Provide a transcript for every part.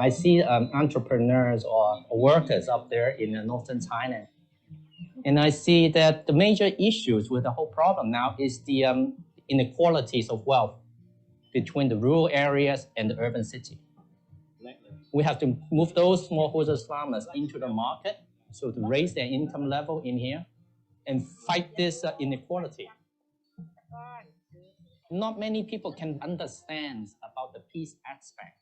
I see entrepreneurs or workers up there in northern Thailand. And I see that the major issues with the whole problem now is the inequalities of wealth between the rural areas and the urban city. We have to move those smallholder farmers into the market so to raise their income level in here and fight this inequality. Not many people can understand about the peace aspect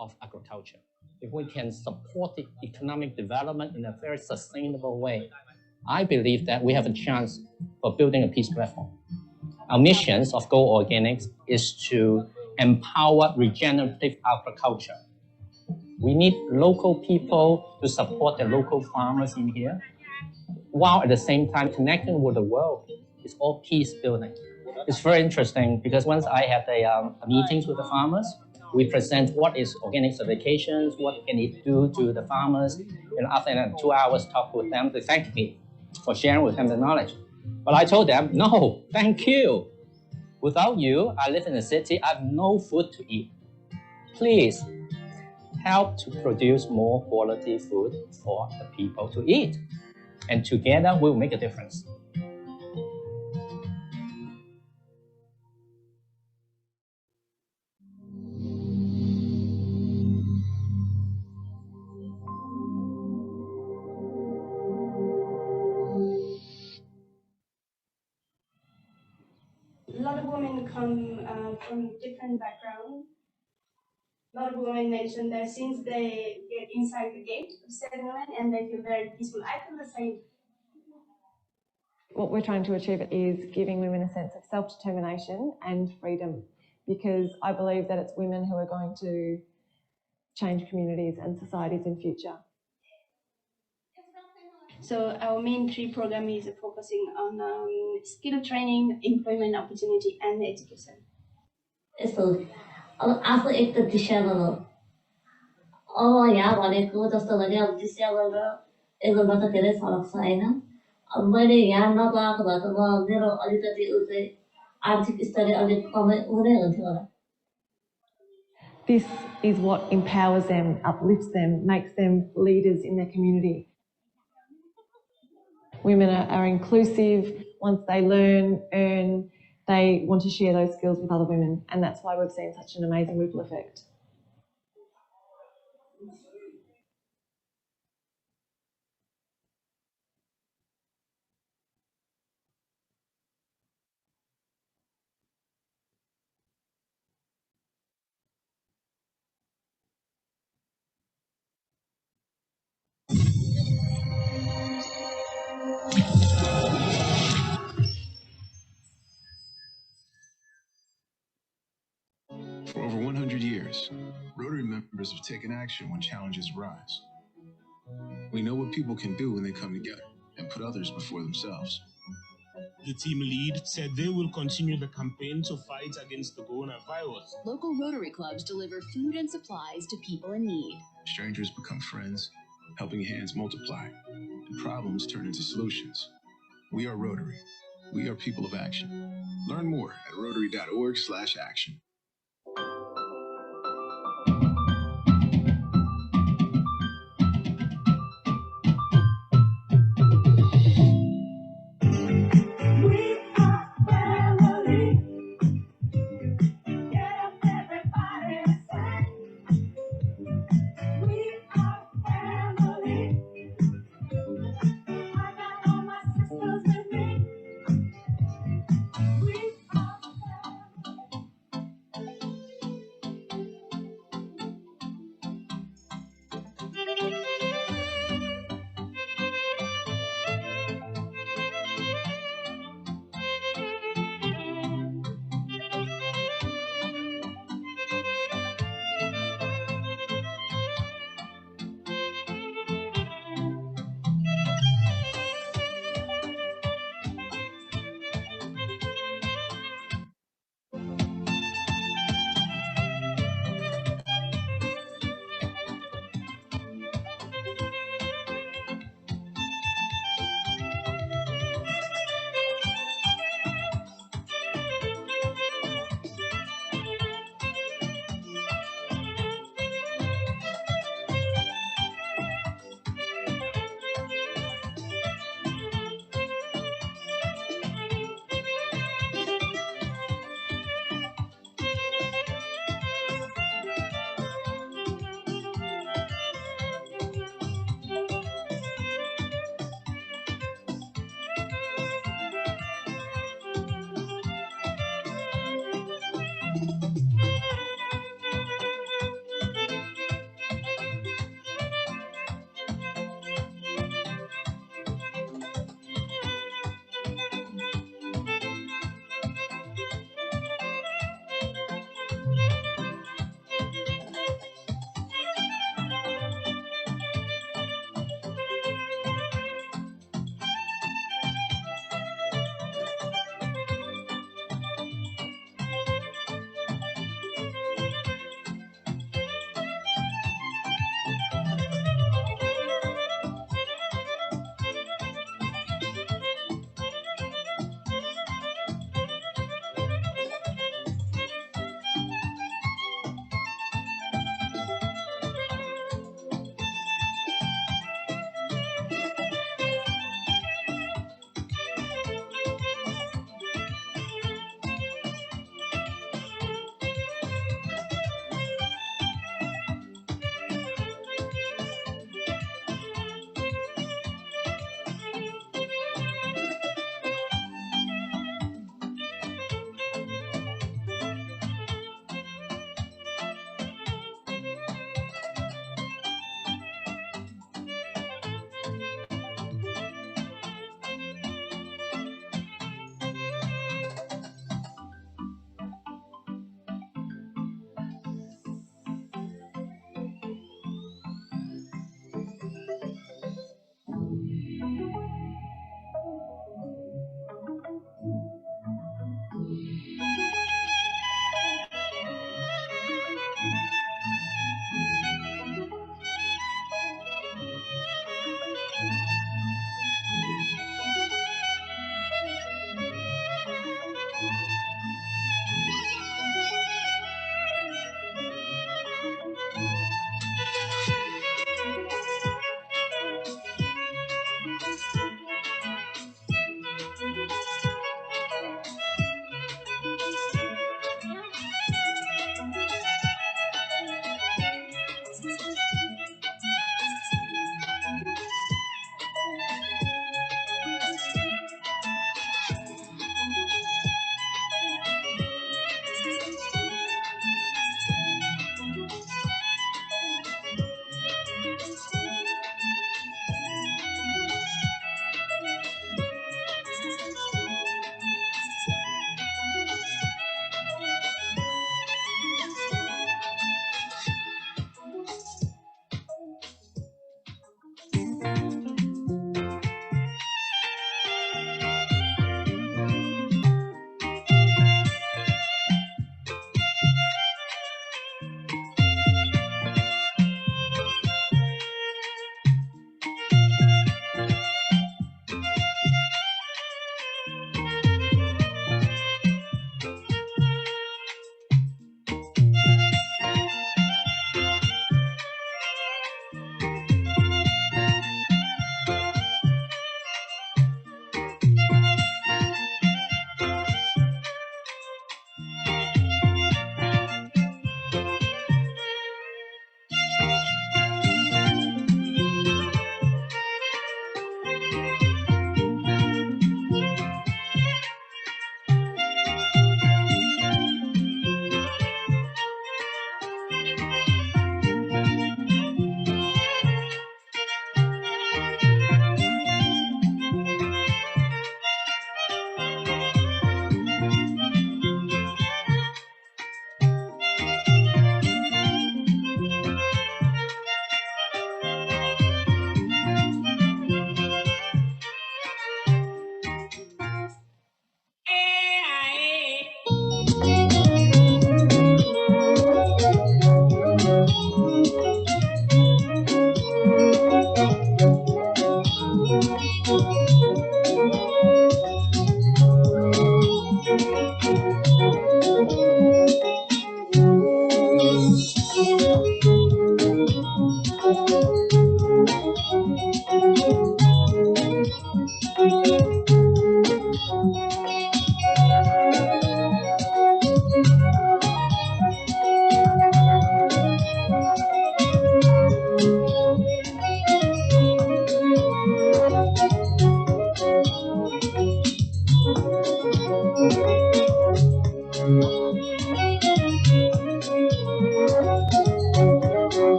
of agriculture. If we can support the economic development in a very sustainable way, I believe that we have a chance for building a peace platform. Our missions of Go Organics is to empower regenerative agriculture. We need local people to support the local farmers in here, while at the same time connecting with the world. It's all peace building. It's very interesting because once I had a meetings with the farmers, we present what is organic certifications, what can it do to the farmers, and after 2 hours talk with them, they thank me for sharing with them the knowledge. But I told them, no, thank you. Without you, I live in the city, I have no food to eat. Please help to produce more quality food for the people to eat. And together we'll make a difference. A lot of women come from different backgrounds, A lot of women mentioned that since they get inside the gate of settlement and they feel very peaceful. I feel the same. What we're trying to achieve is giving women a sense of self-determination and freedom, because I believe that it's women who are going to change communities and societies in future. So our main three program is focusing on skill training, employment opportunity, and education. So, after एक त दिशा गर्नु अब यहाँ भनेको जस्तो भने अब दिशा गरेर एकदम त धेरै फरक छ हैन अब मैले यहाँ नपाएको भए त म मेरो अलिकति उतै आर्थिक स्तरले अलिक कमै हुने हुन्थ्यो होला. This is what empowers them, uplifts them, makes them leaders in their community. Women are inclusive. Once they learn, earn, they want to share those skills with other women, and that's why we've seen such an amazing ripple effect. For over 100 years, Rotary members have taken action when challenges rise. We know what people can do when they come together and put others before themselves. The team lead said they will continue the campaign to fight against the coronavirus. Local Rotary clubs deliver food and supplies to people in need. Strangers become friends, helping hands multiply, and problems turn into solutions. We are Rotary. We are people of action. Learn more at rotary.org/action.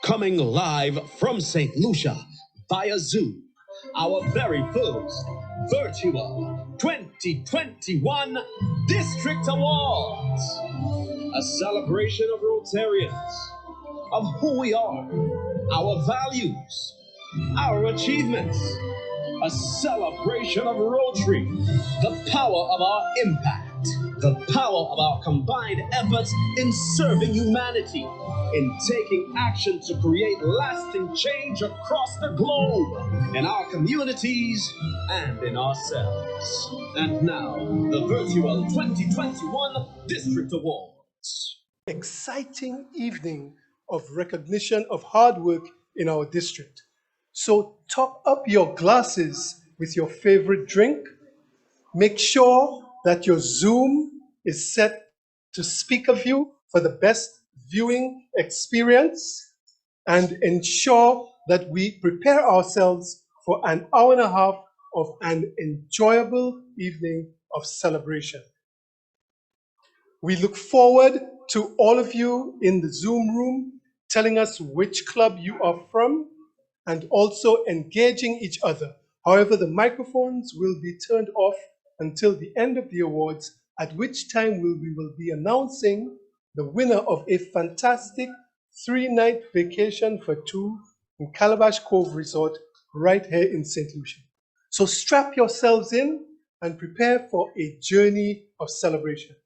Coming live from St. Lucia via Zoom, our very first virtual 2021 District Awards. A celebration of Rotarians, of who we are, our values, our achievements. A celebration of Rotary, the power of our impact, the power of our combined efforts in serving humanity, in taking action to create lasting change across the globe, in our communities and in ourselves. And now, the virtual 2021 District Awards. Exciting evening of recognition of hard work in our district. So top up your glasses with your favorite drink. Make sure that your Zoom is set to speaker view for the best viewing experience, and ensure that we prepare ourselves for an hour and a half of an enjoyable evening of celebration. We look forward to all of you in the Zoom room telling us which club you are from and also engaging each other. However, the microphones will be turned off until the end of the awards, at which time we will be announcing the winner of a fantastic 3-night vacation for two in Calabash Cove Resort right here in St. Lucia. So strap yourselves in and prepare for a journey of celebration.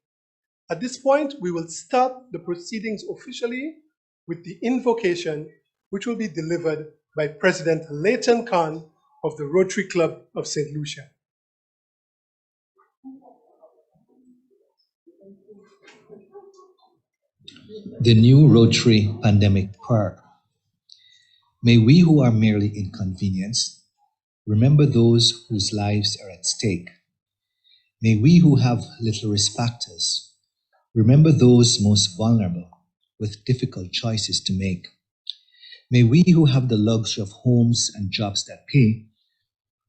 At this point, we will start the proceedings officially with the invocation, which will be delivered by President Leighton Khan of the Rotary Club of St. Lucia. The new Rotary Pandemic Prayer. May we who are merely inconvenienced remember those whose lives are at stake. May we who have little respecters remember those most vulnerable with difficult choices to make. May we who have the luxury of homes and jobs that pay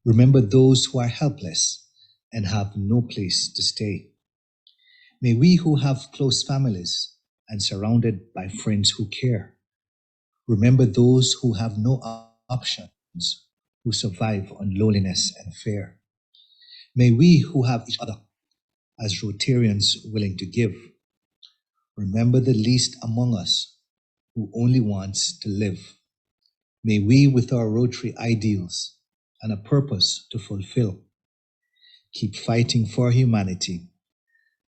remember those who are helpless and have no place to stay. May we who have close families and surrounded by friends who care remember those who have no options, who survive on loneliness and fear. May we who have each other as Rotarians willing to give remember the least among us who only wants to live. May we, with our Rotary ideals and a purpose to fulfill, keep fighting for humanity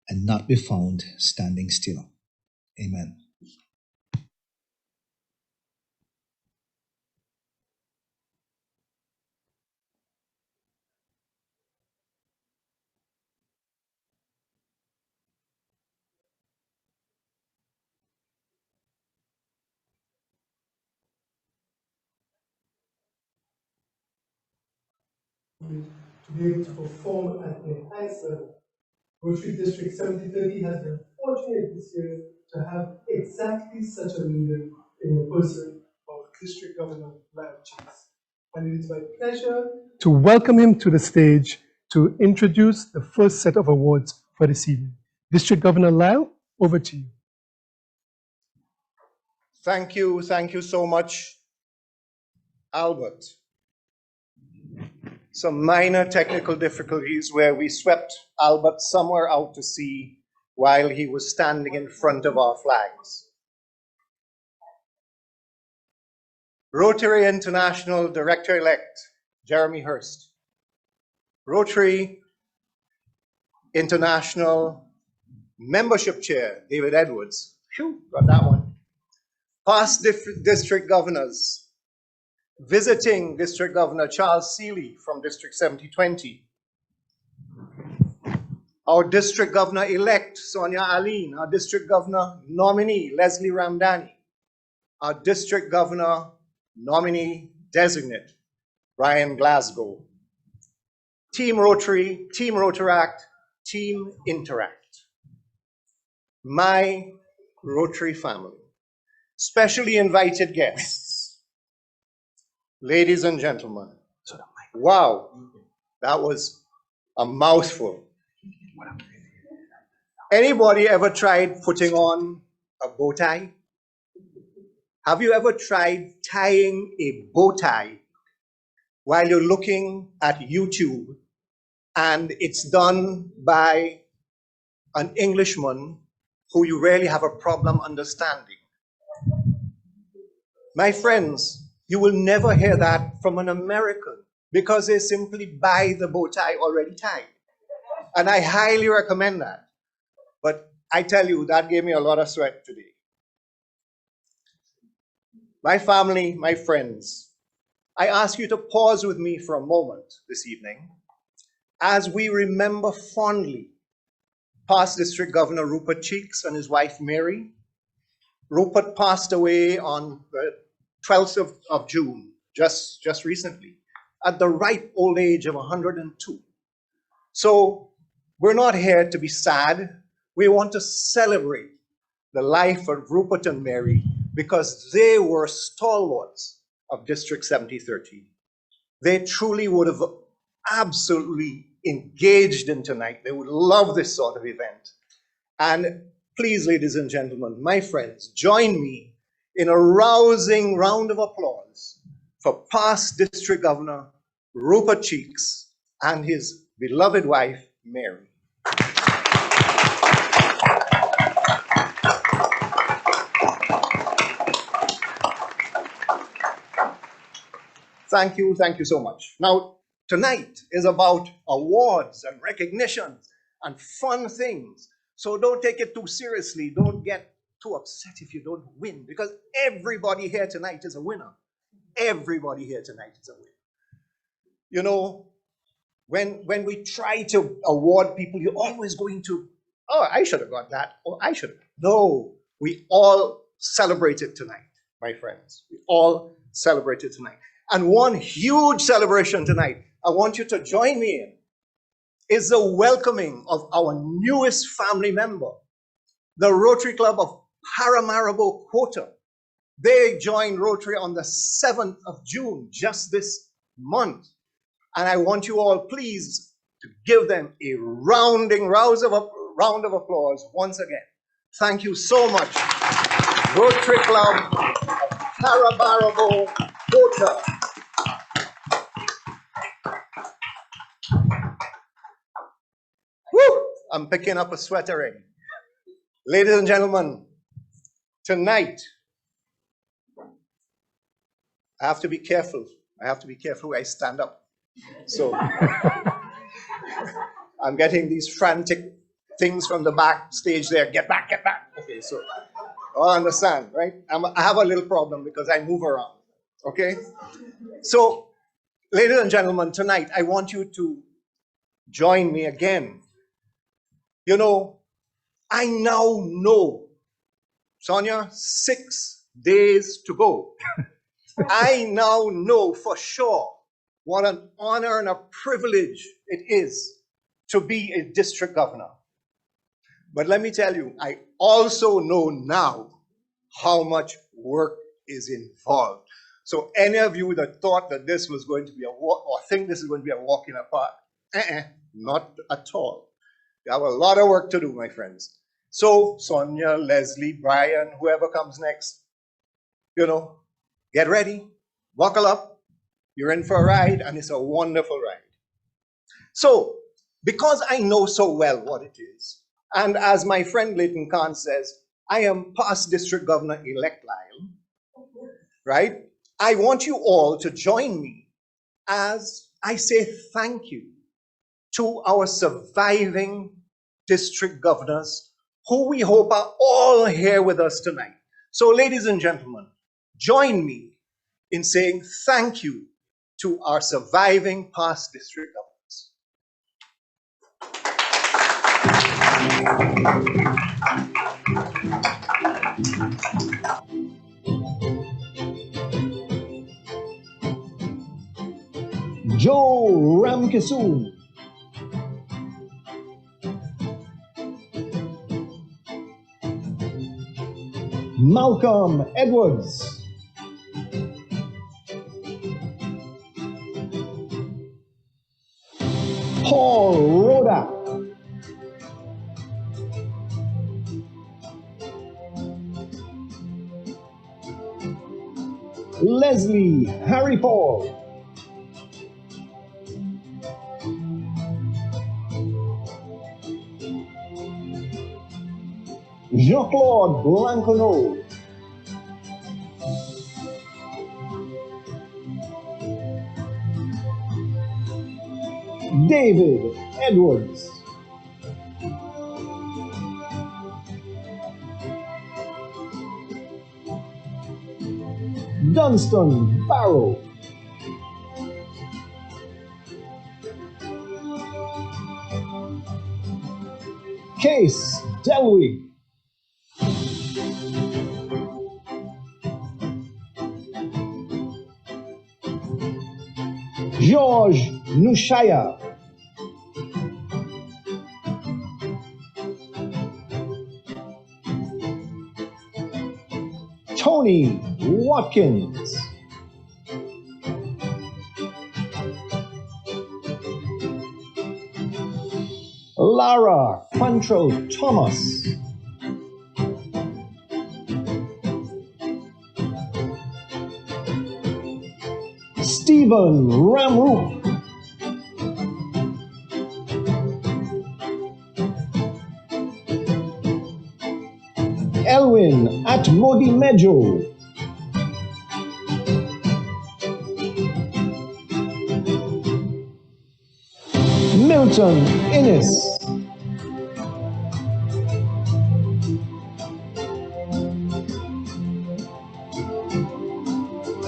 and not be found standing still. Amen. to be able to perform at the highest level. Rotary District 7030 has been fortunate this year to have exactly such a leader in the person of District Governor Lyle Chase. And it is my pleasure to welcome him to the stage to introduce the first set of awards for this evening. District Governor Lyle, over to you. Thank you so much, Albert. Some minor technical difficulties where we swept Albert somewhere out to sea while he was standing in front of our flags. Rotary International Director-elect, Jeremy Hurst. Rotary International Membership Chair, David Edwards. Phew, got that one. Past district governors. Visiting District Governor Charles Seeley from District 7020. Our District Governor-elect, Sonia Aline. Our District Governor nominee, Leslie Ramdani. Our District Governor nominee designate, Brian Glasgow. Team Rotary, Team Rotaract, Team Interact. My Rotary family. Specially invited guests. Ladies and gentlemen. Wow, that was a mouthful. Anybody ever tried putting on a bow tie? Have you ever tried tying a bow tie while you're looking at YouTube and it's done by an Englishman who you really have a problem understanding? My friends, you will never hear that from an American because they simply buy the bow tie already tied. And I highly recommend that. But I tell you, that gave me a lot of sweat today. My family, my friends, I ask you to pause with me for a moment this evening as we remember fondly past District Governor Rupert Cheeks and his wife Mary. Rupert passed away on the 12th of June, just recently, at the ripe old age of 102. So we're not here to be sad. We want to celebrate the life of Rupert and Mary because they were stalwarts of District 7030. They truly would have absolutely engaged in tonight. They would love this sort of event. And please, ladies and gentlemen, my friends, join me in a rousing round of applause for past District Governor Rupert Cheeks and his beloved wife, Mary. Thank you so much. Now, tonight is about awards and recognitions and fun things. So don't take it too seriously. Don't get too upset if you don't win, because everybody here tonight is a winner. Everybody here tonight is a winner. You know, when we try to award people, you're always going to, oh, I should have got that, or I should have. No, we all celebrate it tonight, my friends. We all celebrate it tonight. And one huge celebration tonight, I want you to join me in, is the welcoming of our newest family member, the Rotary Club of Paramaribo Quota. They joined Rotary on the 7th of June, just this month. And I want you all, please, to give them a round of applause once again. Thank you so much, Rotary Club of Paramaribo Quota. Woo! I'm picking up a sweat already. Ladies and gentlemen, tonight, I have to be careful. I have to be careful where I stand up. So I'm getting these frantic things from the backstage there. Get back, get back. Okay, so I understand, right? I have a little problem because I move around. Okay? So, ladies and gentlemen, tonight I want you to join me again. You know, I now know, Sonia, 6 days to go. I now know for sure What an honor and a privilege it is to be a district governor. But let me tell you, I also know now how much work is involved. So any of you that thought that this was going to be a walk, or think this is going to be a walk in the park, not at all. You have a lot of work to do, my friends. So Sonia, Leslie, Brian, whoever comes next, you know, get ready, buckle up. You're in for a ride, and it's a wonderful ride. So, because I know so well what it is, and as my friend Leighton Khan says, I am past district governor-elect Lyle, right? I want you all to join me as I say thank you to our surviving district governors who we hope are all here with us tonight. So ladies and gentlemen, join me in saying thank you to our surviving past district governors. Joe Ramkisoon, Malcolm Edwards, Paul Rhoda, Leslie Harry Paul, Jean-Claude Blanconneau, David Edwards, Dunstan Barrow, Case Delwig, George Nushaya, Tony Watkins, Lara Quantrill Thomas, Stephen Ramroop, Elwin Atmodi Mejo, Milton Innes,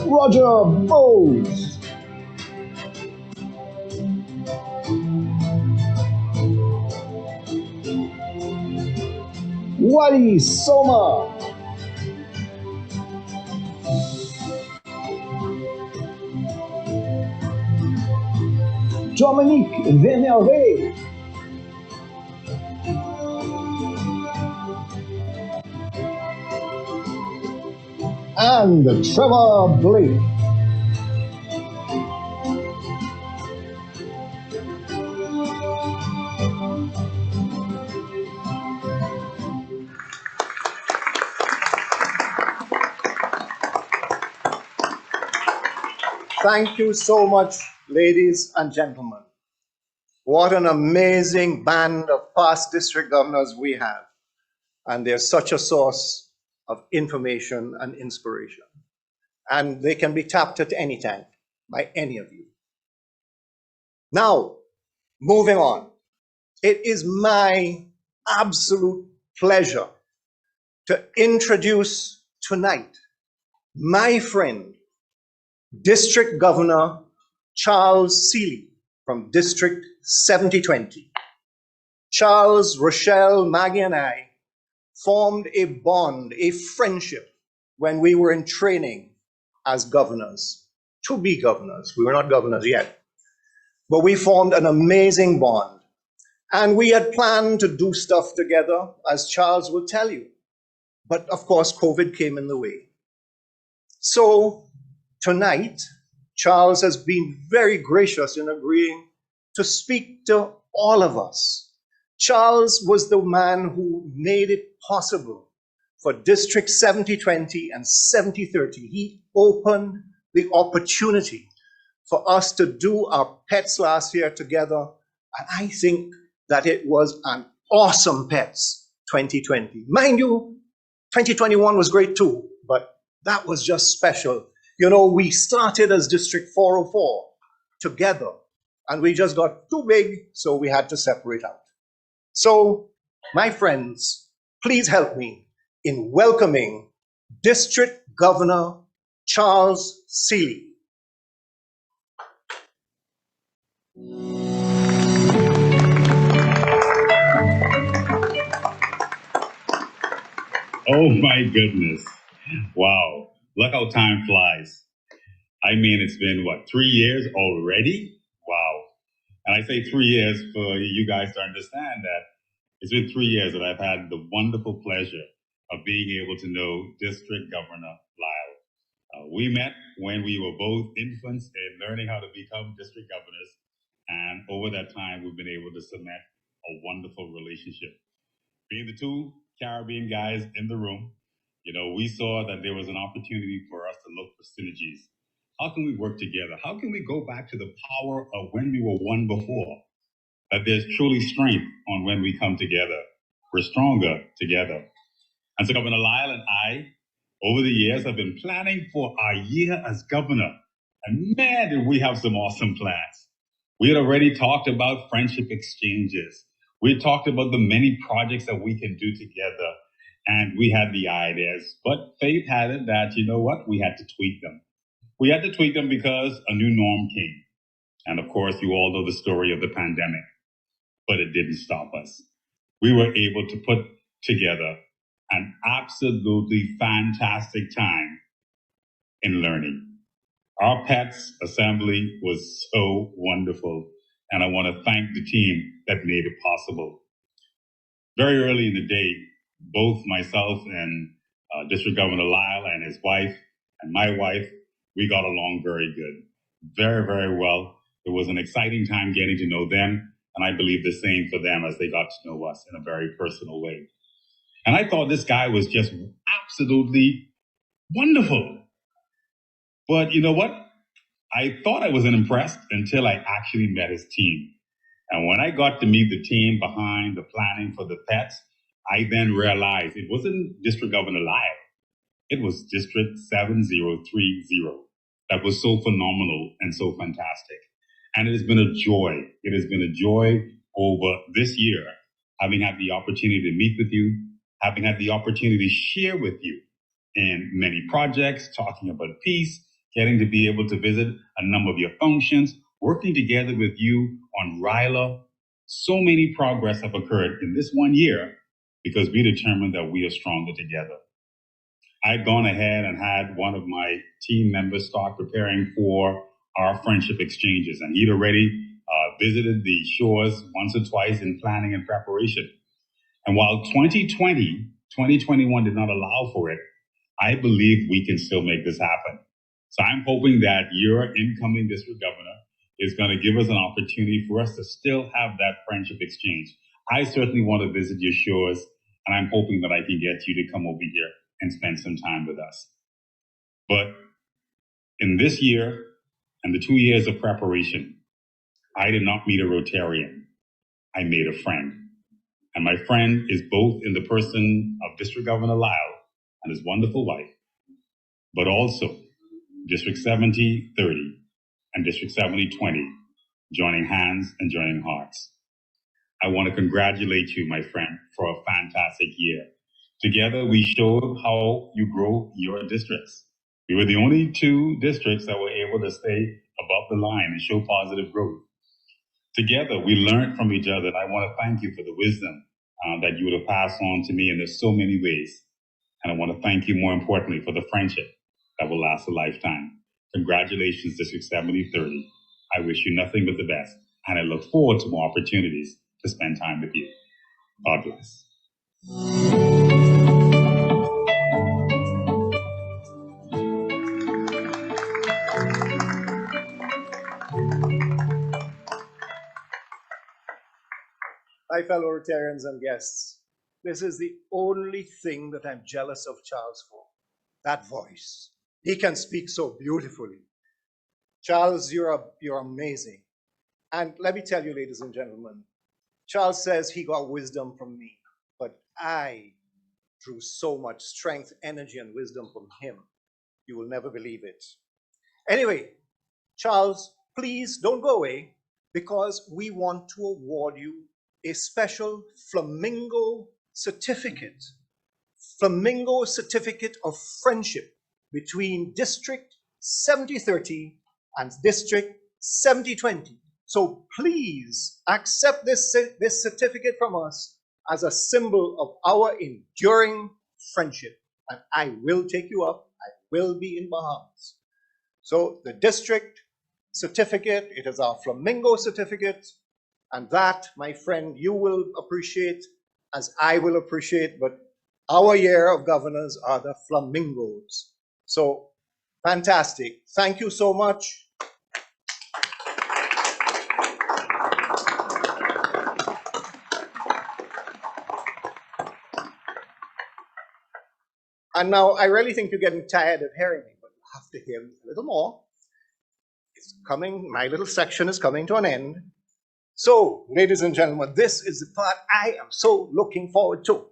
Roger Bowes, Wally Soma, Dominique Venervé, and Trevor Blake. Thank you so much, ladies and gentlemen. What an amazing band of past district governors we have. And they're such a source of information and inspiration. And they can be tapped at any time by any of you. Now, moving on. It is my absolute pleasure to introduce tonight my friend, District Governor Charles Seeley from District 7020. Charles, Rochelle, Maggie, and I formed a bond, a friendship when we were in training as governors. to be governors. We were not governors yet. But we formed an amazing bond. And we had planned to do stuff together, as Charles will tell you. But of course, COVID came in the way. So tonight, Charles has been very gracious in agreeing to speak to all of us. Charles was the man who made it possible for District 7020 and 7030. He opened the opportunity for us to do our pets last year together. And I think that it was an awesome pets 2020. Mind you, 2021 was great too, but that was just special. You know, we started as District 404 together, and we just got too big, so we had to separate out. So, my friends, please help me in welcoming District Governor Charles Seeley. Oh my goodness. Wow. Look how time flies. I mean, it's been what, 3 years already? Wow. And I say 3 years for you guys to understand that it's been 3 years that I've had the wonderful pleasure of being able to know District Governor Lyle. We met when we were both infants in learning how to become district governors. And over that time, we've been able to cement a wonderful relationship. Being the two Caribbean guys in the room, you know, we saw that there was an opportunity for us to look for synergies. How can we work together? How can we go back to the power of when we were one before? That there's truly strength on when we come together. We're stronger together. And so Governor Lyle and I, over the years, have been planning for our year as governor. And man, did we have some awesome plans. We had already talked about friendship exchanges. We had talked about the many projects that we can do together. And we had the ideas. But fate had it that, you know what, we had to tweak them. We had to tweak them because a new norm came. And of course, you all know the story of the pandemic. But it didn't stop us. We were able to put together an absolutely fantastic time in learning. Our pets assembly was so wonderful, and I want to thank the team that made it possible. Very early in the day, both myself and District Governor Lyle and his wife and my wife, we got along very good, very, very well. It was an exciting time getting to know them, and I believe the same for them as they got to know us in a very personal way. And I thought this guy was just absolutely wonderful. But you know what? I thought I wasn't impressed until I actually met his team. And when I got to meet the team behind the planning for the pets, I then realized it wasn't District Governor Lyle. It was District 7030 that was so phenomenal and so fantastic. And it has been a joy. It has been a joy over this year, having had the opportunity to meet with you, having had the opportunity to share with you in many projects, talking about peace, getting to be able to visit a number of your functions, working together with you on RILA. So many progress have occurred in this 1 year because we determined that we are stronger together. I'd gone ahead and had one of my team members start preparing for our friendship exchanges, and he'd already visited the shores once or twice in planning and preparation. And while 2021 did not allow for it, I believe we can still make this happen. So I'm hoping that your incoming district governor is going to give us an opportunity for us to still have that friendship exchange. I certainly want to visit your shores, and I'm hoping that I can get you to come over here and spend some time with us. But in this year and the 2 years of preparation, I did not meet a Rotarian. I made a friend. And my friend is both in the person of District Governor Lyle and his wonderful wife, but also District 7030 and District 7020 joining hands and joining hearts. I want to congratulate you, my friend, for a fantastic year. Together, we showed how you grow your districts. We were the only two districts that were able to stay above the line and show positive growth. Together, we learned from each other, and I want to thank you for the wisdom that you would have passed on to me in there's so many ways. And I want to thank you more importantly for the friendship that will last a lifetime. Congratulations, District 7030. I wish you nothing but the best, and I look forward to more opportunities to spend time with you. God bless. My fellow Rotarians and guests, this is the only thing that I'm jealous of Charles for. That voice. He can speak so beautifully. Charles, you're amazing. And let me tell you, ladies and gentlemen, Charles says he got wisdom from me, but I drew so much strength, energy, and wisdom from him. You will never believe it. Anyway, Charles, please don't go away, because we want to award you a special Flamingo certificate. Flamingo certificate of friendship between District 7030 and District 7020. So please accept this certificate from us as a symbol of our enduring friendship. And I will take you up. I will be in Bahamas. So the district certificate, it is our Flamingo certificate. And that, my friend, you will appreciate as I will appreciate. But our year of governors are the Flamingos. So fantastic. Thank you so much. And now I really think you're getting tired of hearing me, but you have to hear me a little more. It's coming, my little section is coming to an end. So, ladies and gentlemen, this is the part I am so looking forward to.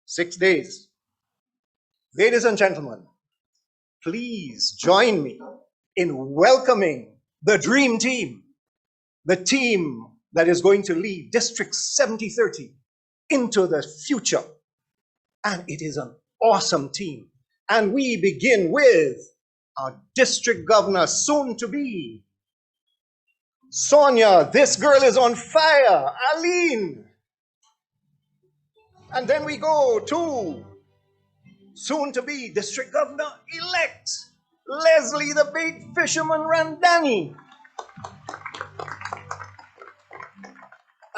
6 days. Ladies and gentlemen, please join me in welcoming the dream team, the team that is going to lead District 7030 into the future. And it is an awesome team. And we begin with our district governor, soon to be, Sonia. This girl is on fire. Aline. And then we go to soon to be district governor elect, Leslie the Big Fisherman Randani.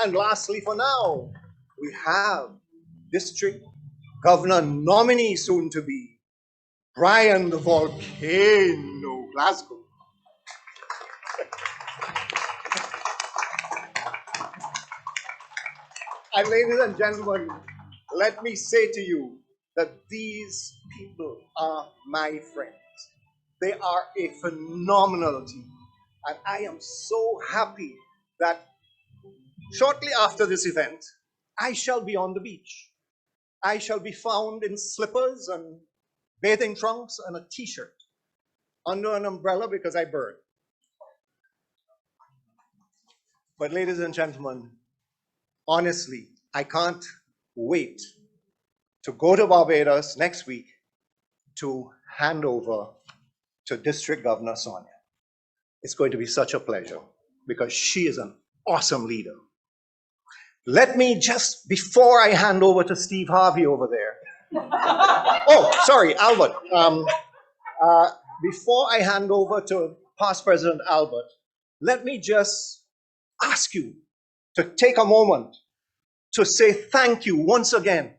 And lastly, for now, we have district governor nominee soon to be, Brian the Volcano Glasgow. And ladies and gentlemen, let me say to you that these people are my friends. They are a phenomenal team. And I am so happy that shortly after this event, I shall be on the beach. I shall be found in slippers and bathing trunks and a t-shirt under an umbrella because I burn. But ladies and gentlemen, honestly, I can't wait to go to Barbados next week to hand over to District Governor Sonia. It's going to be such a pleasure because she is an awesome leader. Let me just, before I hand over to Steve Harvey over there, oh, sorry, Albert. Before I hand over to past President Albert, let me just ask you to take a moment to say thank you once again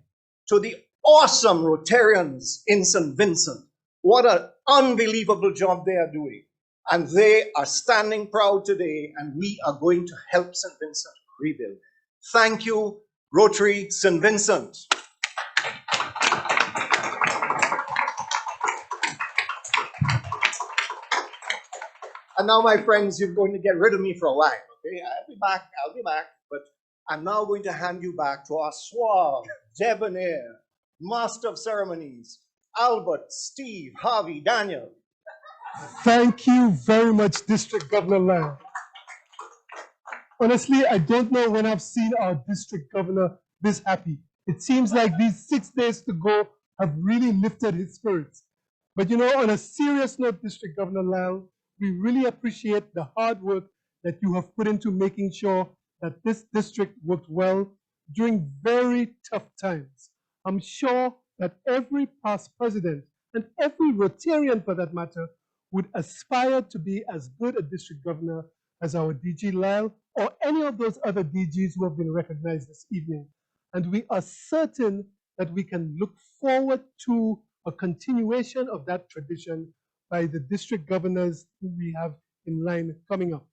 to the awesome Rotarians in St. Vincent. What an unbelievable job they are doing. And they are standing proud today, and we are going to help St. Vincent rebuild. Thank you, Rotary St. Vincent. And now, my friends, you're going to get rid of me for a while, okay? I'll be back, but I'm now going to hand you back to our suave, debonair, master of ceremonies, Albert, Steve, Harvey, Daniel. Thank you very much, District Governor Lam. Honestly, I don't know when I've seen our district governor this happy. It seems like these 6 days to go have really lifted his spirits. But you know, on a serious note, District Governor Lam, we really appreciate the hard work that you have put into making sure that this district worked well during very tough times. I'm sure that every past president and every Rotarian for that matter would aspire to be as good a district governor as our DG Lyle or any of those other DGs who have been recognized this evening. And we are certain that we can look forward to a continuation of that tradition by the district governors who we have in line coming up.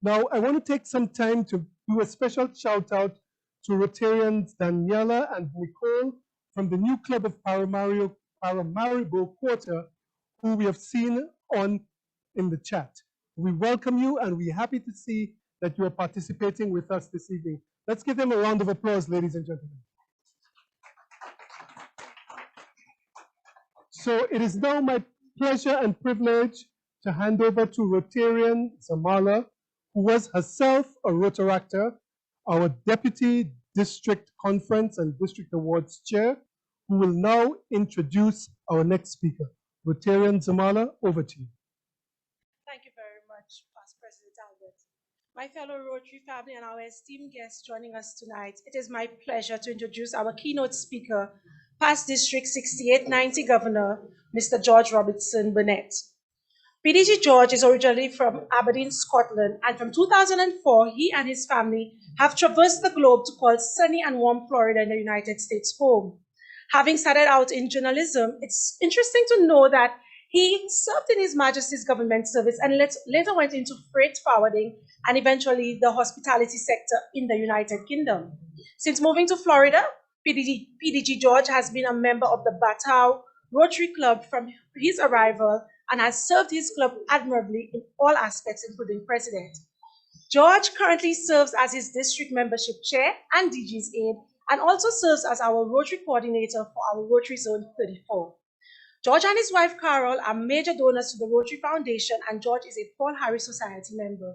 Now, I want to take some time to do a special shout out to Rotarians Daniela and Nicole from the new club of Paramaribo Quarter, who we have seen on in the chat. We welcome you and we're happy to see that you are participating with us this evening. Let's give them a round of applause, ladies and gentlemen. So it is now my pleasure and privilege to hand over to Rotarian Zamala, who was herself a Rotaractor, our Deputy District Conference and District Awards Chair, who will now introduce our next speaker. Rotarian Zamala, over to you. Thank you very much, Past President Albert. My fellow Rotary family and our esteemed guests joining us tonight, it is my pleasure to introduce our keynote speaker, Past District 6890 Governor, Mr. George Robertson Burnett. PDG George is originally from Aberdeen, Scotland, and from 2004, he and his family have traversed the globe to call sunny and warm Florida in the United States home. Having started out in journalism, it's interesting to know that he served in His Majesty's government service and later went into freight forwarding and eventually the hospitality sector in the United Kingdom. Since moving to Florida, PDG George has been a member of the Batau Rotary Club from his arrival and has served his club admirably in all aspects, including president. George currently serves as his district membership chair and DG's aide, and also serves as our Rotary coordinator for our Rotary Zone 34. George and his wife Carol are major donors to the Rotary Foundation, and George is a Paul Harris Society member.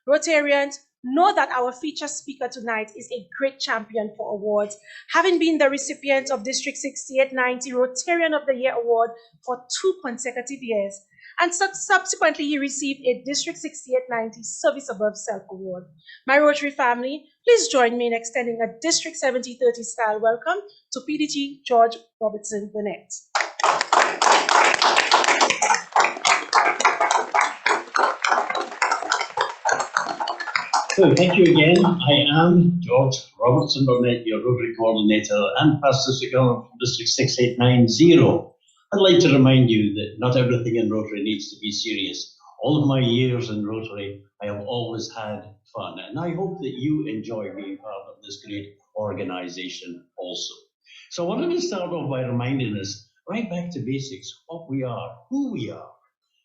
Rotarians, know that our featured speaker tonight is a great champion for awards, having been the recipient of District 6890 Rotarian of the Year Award for 2 consecutive years, and subsequently he received a District 6890 Service Above Self Award. My Rotary family, please join me in extending a District 7030 style welcome to PDG George Robertson Burnett. So thank you again. I am George Robertson Burnett, your Rotary Coordinator and Past District Governor from District 6890. I'd like to remind you that not everything in Rotary needs to be serious. All of my years in Rotary, I have always had fun, and I hope that you enjoy being part of this great organisation also. So I wanted to start off by reminding us right back to basics, what we are, who we are.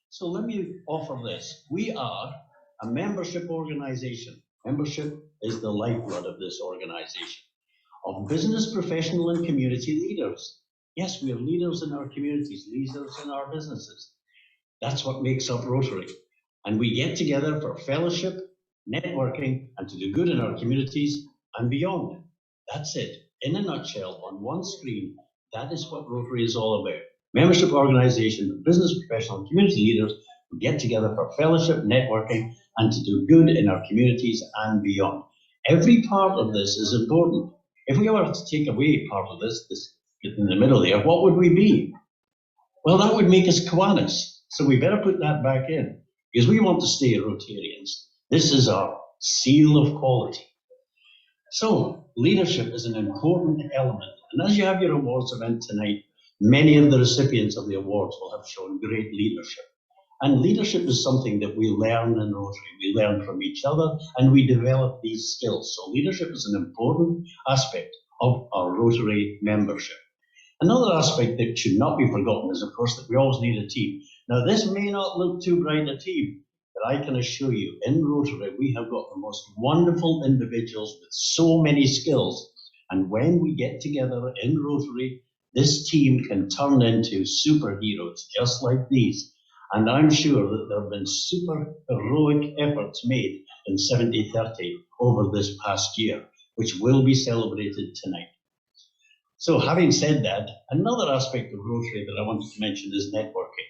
So let me offer this. We are a membership organisation. Membership is the lifeblood of this organisation, of business, professional and community leaders. Yes, we are leaders in our communities, leaders in our businesses. That's what makes up Rotary. And we get together for fellowship, networking, and to do good in our communities and beyond. That's it. In a nutshell, on one screen, that is what Rotary is all about. Membership organisation, business, professional, and community leaders who get together for fellowship, networking, and to do good in our communities and beyond. Every part of this is important. If we were to take away part of this in the middle there, what would we be? Well, that would make us Kiwanis. So we better put that back in, because we want to stay Rotarians. This is our seal of quality. So leadership is an important element. And as you have your awards event tonight, many of the recipients of the awards will have shown great leadership. And leadership is something that we learn in Rotary. We learn from each other and we develop these skills. So leadership is an important aspect of our Rotary membership. Another aspect that should not be forgotten is, of course, that we always need a team. Now, this may not look too bright a team, but I can assure you, in Rotary, we have got the most wonderful individuals with so many skills. And when we get together in Rotary, this team can turn into superheroes just like these. And I'm sure that there have been super heroic efforts made in 7030 over this past year, which will be celebrated tonight. So having said that, another aspect of Rotary that I wanted to mention is networking.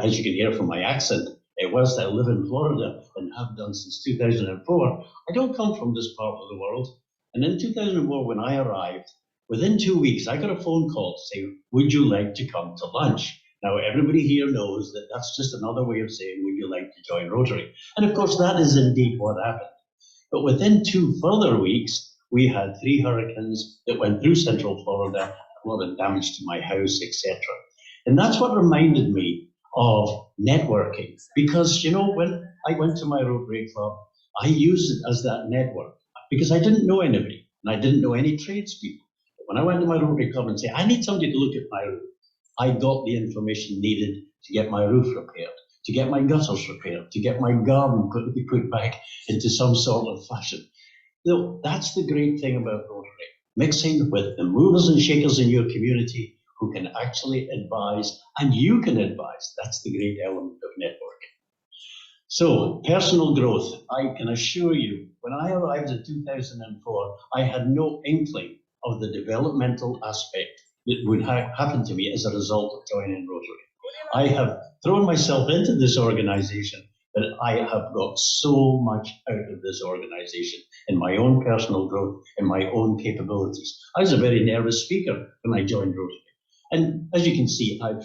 As you can hear from my accent, whilst I live in Florida and have done since 2004, I don't come from this part of the world. And in 2004, when I arrived, within 2 weeks, I got a phone call to say, would you like to come to lunch? Now, everybody here knows that that's just another way of saying, would you like to join Rotary? And of course, that is indeed what happened. But within 2 further weeks, we had 3 hurricanes that went through Central Florida, a lot of damage to my house, etc. And that's what reminded me of networking. Because, you know, when I went to my Rotary Club, I used it as that network because I didn't know anybody and I didn't know any tradespeople. But when I went to my Rotary Club and said, I need somebody to look at my roof, I got the information needed to get my roof repaired, to get my gutters repaired, to get my garden put back into some sort of fashion. You that's the great thing about Rotary, mixing with the movers and shakers in your community who can actually advise, and you can advise. That's the great element of networking. So, personal growth, I can assure you, when I arrived in 2004, I had no inkling of the developmental aspect that would happen to me as a result of joining Rotary. I have thrown myself into this organization, but I have got so much out of this organization in my own personal growth, in my own capabilities. I was a very nervous speaker when I joined Rotary. And as you can see, I've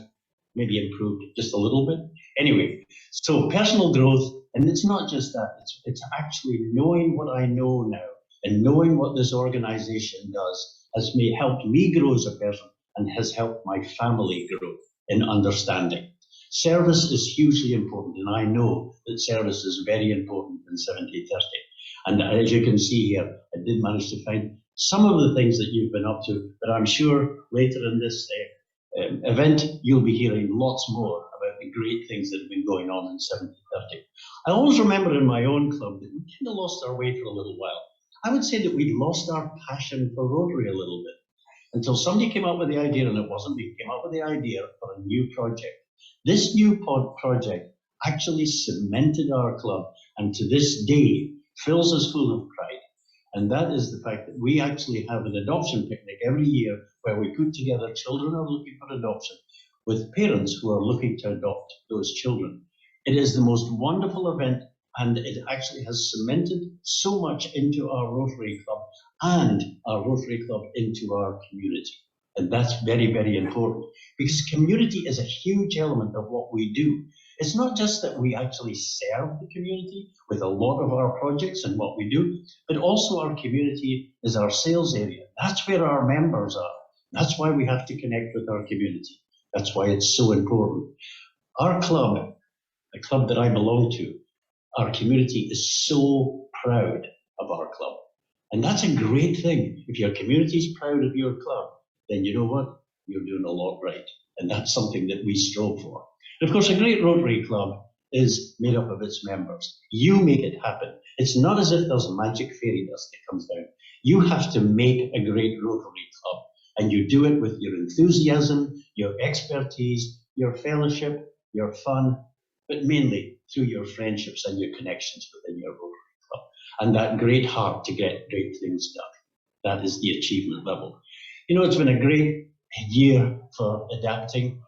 maybe improved just a little bit. Anyway, so personal growth, and it's not just that, it's actually knowing what I know now and knowing what this organization does has helped me grow as a person and has helped my family grow in understanding. Service is hugely important, and I know that service is very important in 7030. And as you can see here, I did manage to find some of the things that you've been up to, but I'm sure later in this event, you'll be hearing lots more about the great things that have been going on in 7030. I always remember in my own club that we kind of lost our way for a little while. I would say that we'd lost our passion for Rotary a little bit until somebody came up with the idea, and it wasn't me, came up with the idea for a new project. This new project actually cemented our club, and to this day fills us full of pride. And that is the fact that we actually have an adoption picnic every year where we put together children who are looking for adoption with parents who are looking to adopt those children. It is the most wonderful event, and it actually has cemented so much into our Rotary Club and our Rotary Club into our community. And that's very, very important because community is a huge element of what we do. It's not just that we actually serve the community with a lot of our projects and what we do, but also our community is our sales area. That's where our members are. That's why we have to connect with our community. That's why it's so important. Our club, the club that I belong to, our community is so proud of our club. And that's a great thing. If your community is proud of your club, then you know what? You're doing a lot right. And that's something that we strove for. And of course, a great Rotary Club is made up of its members. You make it happen. It's not as if there's a magic fairy dust that comes down. You have to make a great Rotary Club. And you do it with your enthusiasm, your expertise, your fellowship, your fun, but mainly through your friendships and your connections within your Rotary Club. And that great heart to get great things done. That is the achievement level. You know, it's been a great year for adapting.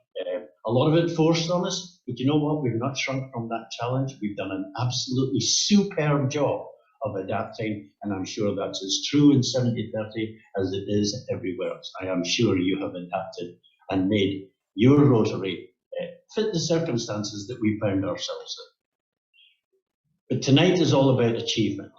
A lot of it forced on us, but you know what? We've not shrunk from that challenge. We've done an absolutely superb job of adapting, and I'm sure that's as true in 7030 as it is everywhere else. I am sure you have adapted and made your Rotary fit the circumstances that we found ourselves in. But tonight is all about achievement.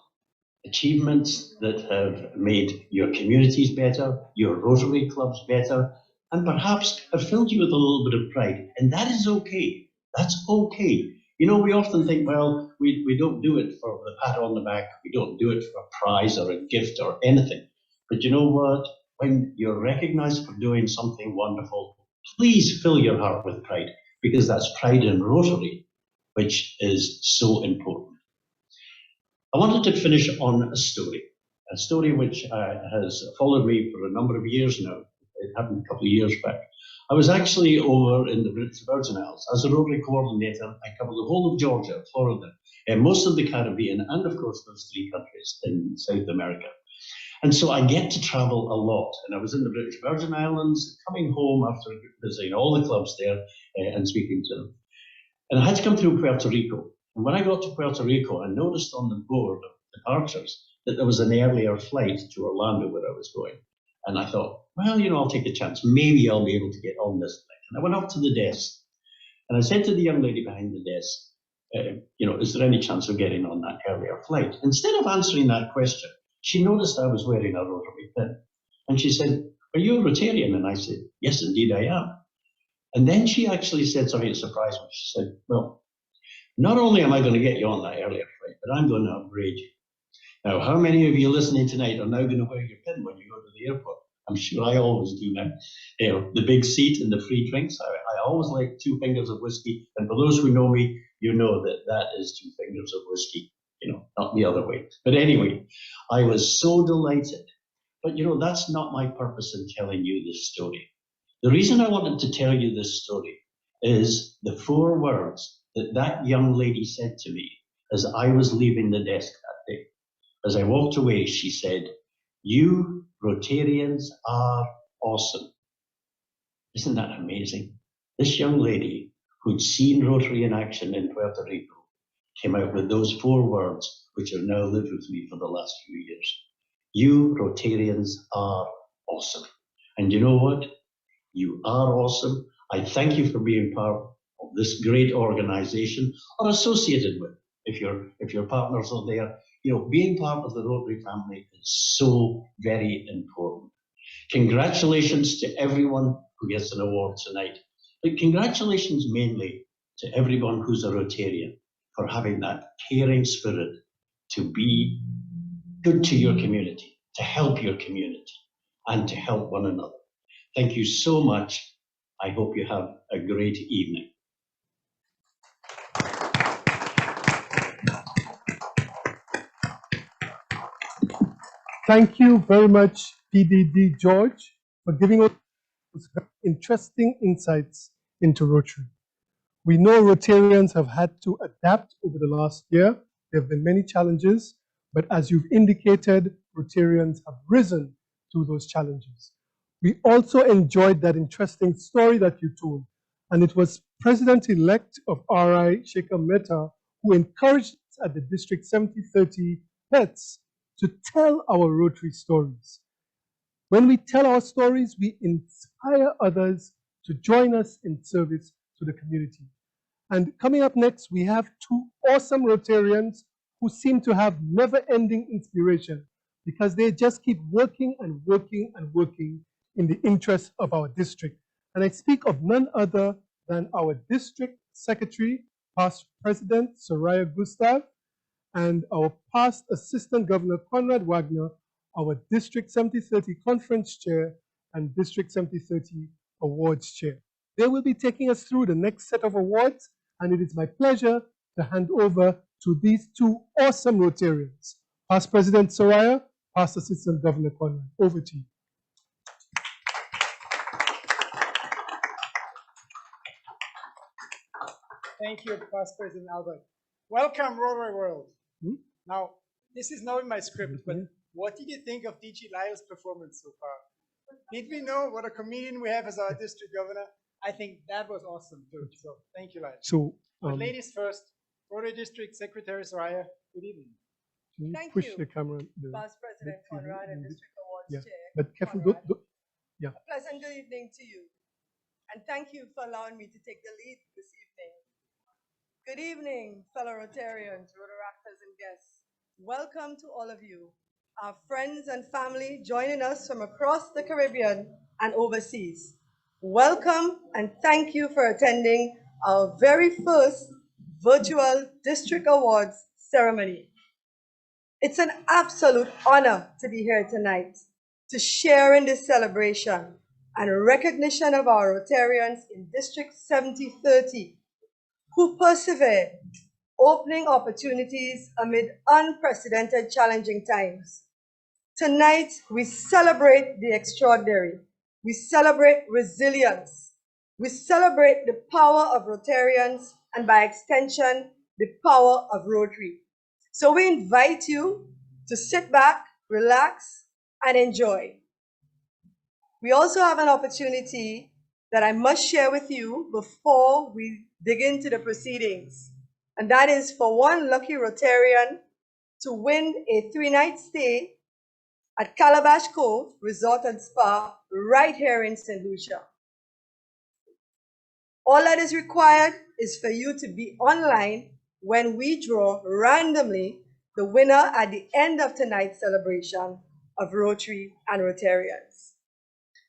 Achievements that have made your communities better, your Rotary clubs better, and perhaps have filled you with a little bit of pride. And that is okay. That's okay. You know, we often think, well, we don't do it for the pat on the back. We don't do it for a prize or a gift or anything. But you know what? When you're recognized for doing something wonderful, please fill your heart with pride, because that's pride in Rotary, which is so important. I wanted to finish on a story which has followed me for a number of years now. It happened a couple of years back. I was actually over in the British Virgin Islands as a Rotary coordinator. I covered the whole of Georgia, Florida, and most of the Caribbean, and of course those 3 countries in South America. And so I get to travel a lot. And I was in the British Virgin Islands, coming home after visiting all the clubs there and speaking to them. And I had to come through Puerto Rico. And when I got to Puerto Rico, I noticed on the board of departures that there was an earlier flight to Orlando where I was going. And I thought, well, you know, I'll take a chance. Maybe I'll be able to get on this flight. And I went up to the desk And I said to the young lady behind the desk, is there any chance of getting on that earlier flight? Instead of answering that question, she noticed I was wearing a Rotary pin. And she said, are you a Rotarian? And I said, yes, indeed I am. And then she actually said something that surprised me. She said, well, not only am I going to get you on that earlier flight, but I'm going to upgrade you. Now, how many of you listening tonight are now going to wear your pin when you go to the airport? I'm sure I always do now. The big seat and the free drinks. I always like 2 fingers of whiskey. And for those who know me, you know that that is 2 fingers of whiskey, not the other way. But anyway, I was so delighted. But that's not my purpose in telling you this story. The reason I wanted to tell you this story is the 4 words that young lady said to me as I was leaving the desk that day. As I walked away, she said, you Rotarians are awesome. Isn't that amazing? This young lady who'd seen Rotary in action in Puerto Rico came out with those 4 words, which have now lived with me for the last few years. You Rotarians are awesome. And you know what? You are awesome. I thank you for being part of this great organization or associated with, if your partners are there. Being part of the Rotary family is so very important. Congratulations to everyone who gets an award tonight. But congratulations mainly to everyone who's a Rotarian for having that caring spirit to be good to your community, to help your community, and to help one another. Thank you so much. I hope you have a great evening. Thank you very much, PDD George, for giving us interesting insights into Rotary. We know Rotarians have had to adapt over the last year. There have been many challenges, but as you've indicated, Rotarians have risen to those challenges. We also enjoyed that interesting story that you told, and it was President-elect of RI, Shekhar Mehta, who encouraged us at the District 7030 PETS to tell our Rotary stories. When we tell our stories, we inspire others to join us in service to the community. And coming up next, we have 2 awesome Rotarians who seem to have never-ending inspiration because they just keep working and working and working in the interest of our district. And I speak of none other than our district secretary, past President Soraya Gustav, and our past Assistant Governor Conrad Wagner, our District 7030 Conference Chair and District 7030 Awards Chair. They will be taking us through the next set of awards, and it is my pleasure to hand over to these 2 awesome Rotarians. Past President Soraya, past Assistant Governor Conrad. Over to you. Thank you, Past President Albert. Welcome, Rotary World. Now, this is not in my script, but what did you think of DG Lyle's performance so far? Did we know what a comedian we have as our district governor? I think that was awesome too. So thank you, Lyle. So, but ladies first, Rotary District Secretary Soraya, good evening. Thank you, the camera, Past President Conrad and District Awards Chair. But careful, yeah. A pleasant good evening to you. And thank you for allowing me to take the lead this evening. Good evening, fellow Rotarians, Rotaractors, and guests. Welcome to all of you, our friends and family joining us from across the Caribbean and overseas. Welcome and thank you for attending our very first virtual District Awards ceremony. It's an absolute honor to be here tonight to share in this celebration and recognition of our Rotarians in District 7030 who persevered, opening opportunities amid unprecedented challenging times. Tonight, we celebrate the extraordinary. We celebrate resilience. We celebrate the power of Rotarians and by extension, the power of Rotary. So we invite you to sit back, relax, and enjoy. We also have an opportunity that I must share with you before we dig into the proceedings. And that is for one lucky Rotarian to win a 3-night stay at Calabash Cove Resort and Spa right here in St. Lucia. All that is required is for you to be online when we draw randomly the winner at the end of tonight's celebration of Rotary and Rotarians.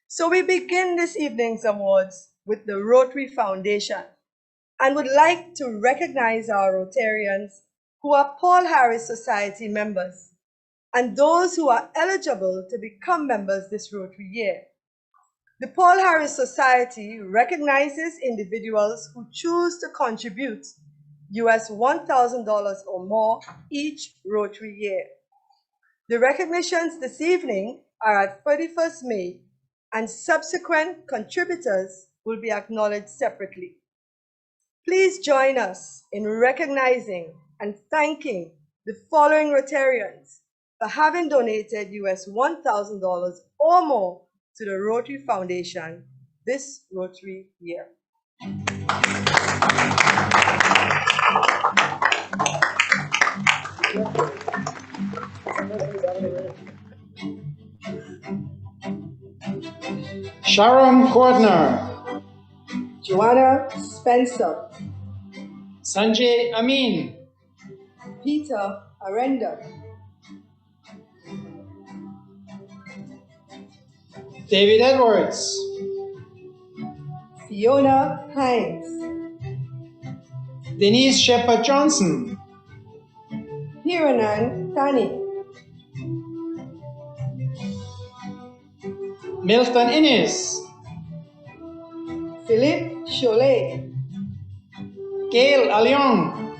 So we begin this evening's awards with the Rotary Foundation and would like to recognize our Rotarians who are Paul Harris Society members and those who are eligible to become members this Rotary year. The Paul Harris Society recognizes individuals who choose to contribute US $1,000 or more each Rotary year. The recognitions this evening are at 31st May, and subsequent contributors will be acknowledged separately. Please join us in recognizing and thanking the following Rotarians for having donated US $1,000 or more to the Rotary Foundation this Rotary year. Sharon Cordner, Joanna Spencer, Sanjay Amin, Peter Arenda, David Edwards, Fiona Hines, Denise Shepard Johnson, Hiranan Tani, Milton Innes, Philippe Cholet, Gail Alion,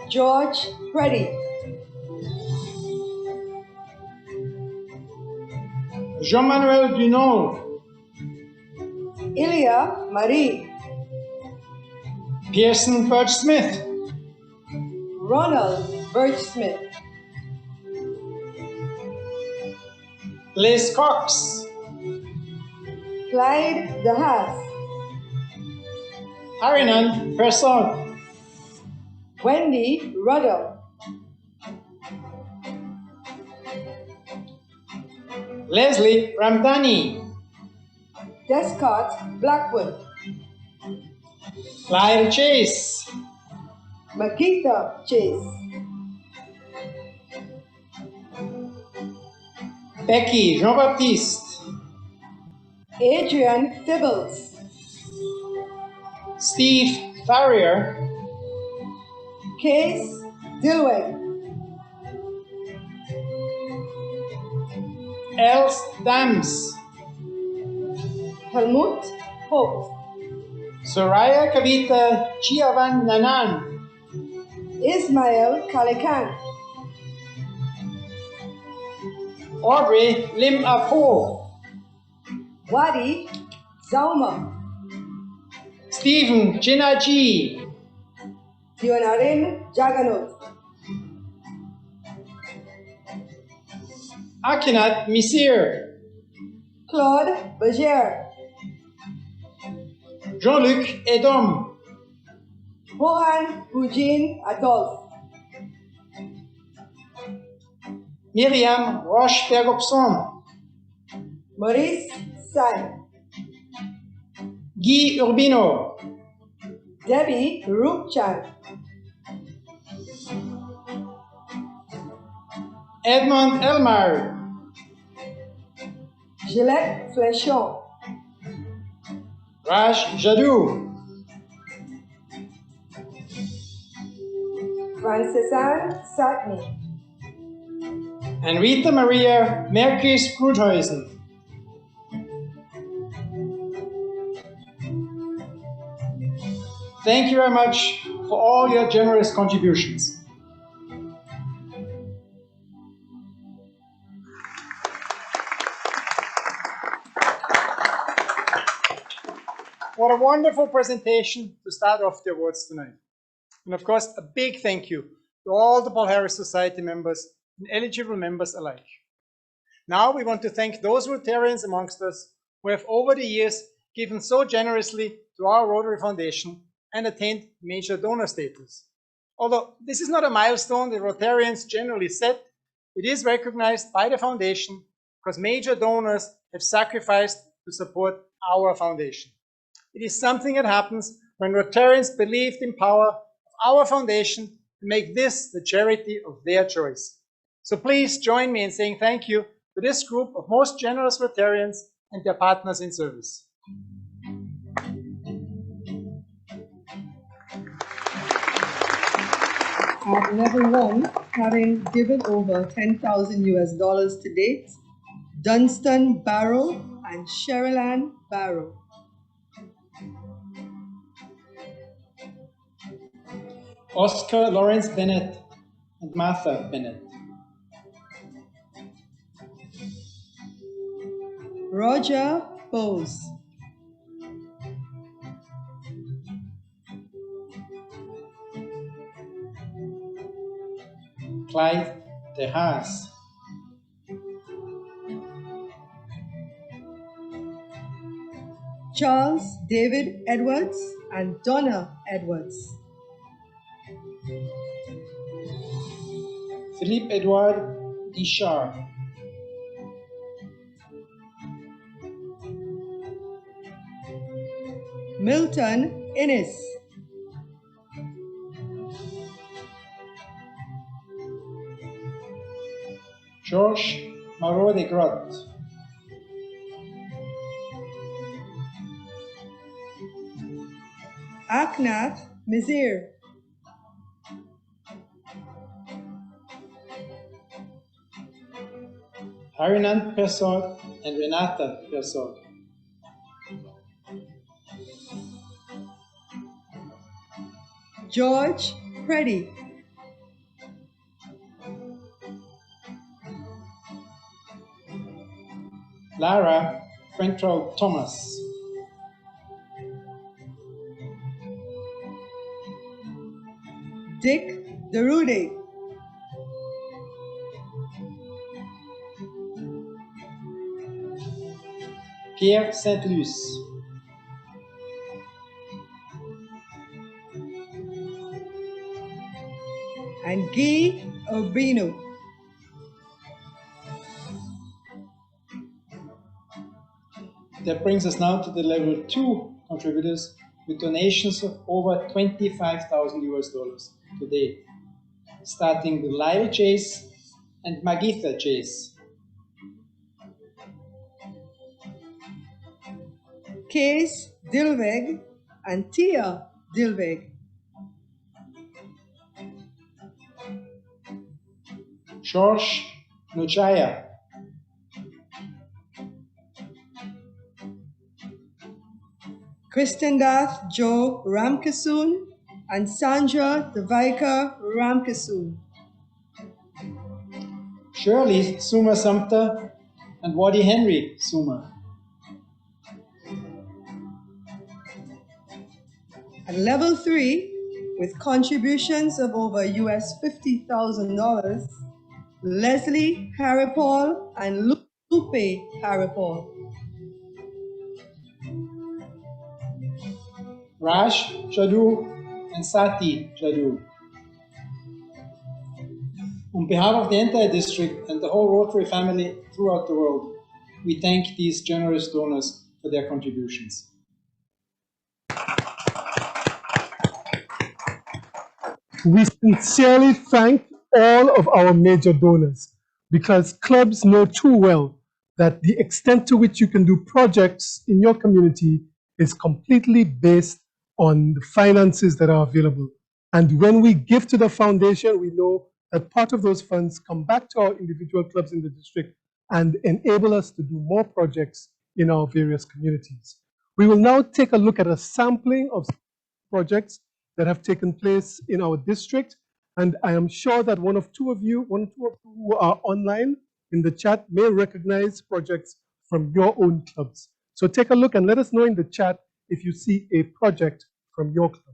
George Preddy, Jean-Manuel Dunod, Ilya Marie, Pearson Birch Smith, Ronald Birch Smith, Liz Cox, Clyde DeHaas, Harinan Persson, Wendy Rudder, Leslie Ramdani, Descott Blackwood, Lyle Chase, Makita Chase, Becky Jean-Baptiste, Adrian Tibbles, Steve Farrier, Case Dilweg, Els Dams, Helmut Hope, Soraya Kavita Chiavan Nanan, Ismail Kalekan, Aubrey Lim Apo, Wadi Zauma, Stephen Chinaji, Dionarin Jaganot, Akinat Misir, Claude Berger, Jean-Luc Edom, Johan Eugene Adolphe, Miriam Roche-Bergopson, Maurice Sai, Guy Urbino, Debbie Rupchan, Edmond Elmar, Gillette Flechon, Raj Jadou, Francesan Satni, and Rita Maria Merkis Gruthuisen. Thank you very much for all your generous contributions. What a wonderful presentation to start off the awards tonight. And of course, a big thank you to all the Paul Harris Society members and eligible members alike. Now we want to thank those Rotarians amongst us who have over the years given so generously to our Rotary Foundation and attained major donor status. Although this is not a milestone the Rotarians generally set, it is recognized by the foundation because major donors have sacrificed to support our foundation. It is something that happens when Rotarians believed in power of our foundation to make this the charity of their choice. So please join me in saying thank you to this group of most generous Rotarians and their partners in service. At level 1, having given over 10,000 US dollars to date, Dunstan Barrow and Sherilyn Barrow. Oscar Lawrence Bennett and Martha Bennett. Roger Bose. Clyde DeHaas. Charles David Edwards and Donna Edwards. Philippe Edouard Dichard. Milton Innes. Georges Marot de Grotte. Aknath Mizir. Harinand Persod and Renata Persod. George Preddy. Lara Frentrow Thomas. Dick Derude. Pierre Saint-Luce. And Guy Urbino. That brings us now to the level 2 contributors with donations of over 25,000 US dollars to date, starting with Lyle Chase and Magitha Chase. Case Dilweg and Tia Dilweg. George Nujaya. Kristendath Joe Ramkasoon and Sandra Devaika Ramkasoon. Shirley Suma Sumter and Waddy Henry Suma. At level 3, with contributions of over US $50,000, Leslie Haripol and Lupe Haripol. Raj Jadoo and Sati Jadoo. On behalf of the entire district and the whole Rotary family throughout the world, we thank these generous donors for their contributions. We sincerely thank all of our major donors because clubs know too well that the extent to which you can do projects in your community is completely based on the finances that are available. And when we give to the foundation, we know that part of those funds come back to our individual clubs in the district and enable us to do more projects in our various communities. We will now take a look at a sampling of projects that have taken place in our district. And I am sure that one or two of you who are online in the chat may recognize projects from your own clubs. So take a look and let us know in the chat if you see a project from your club.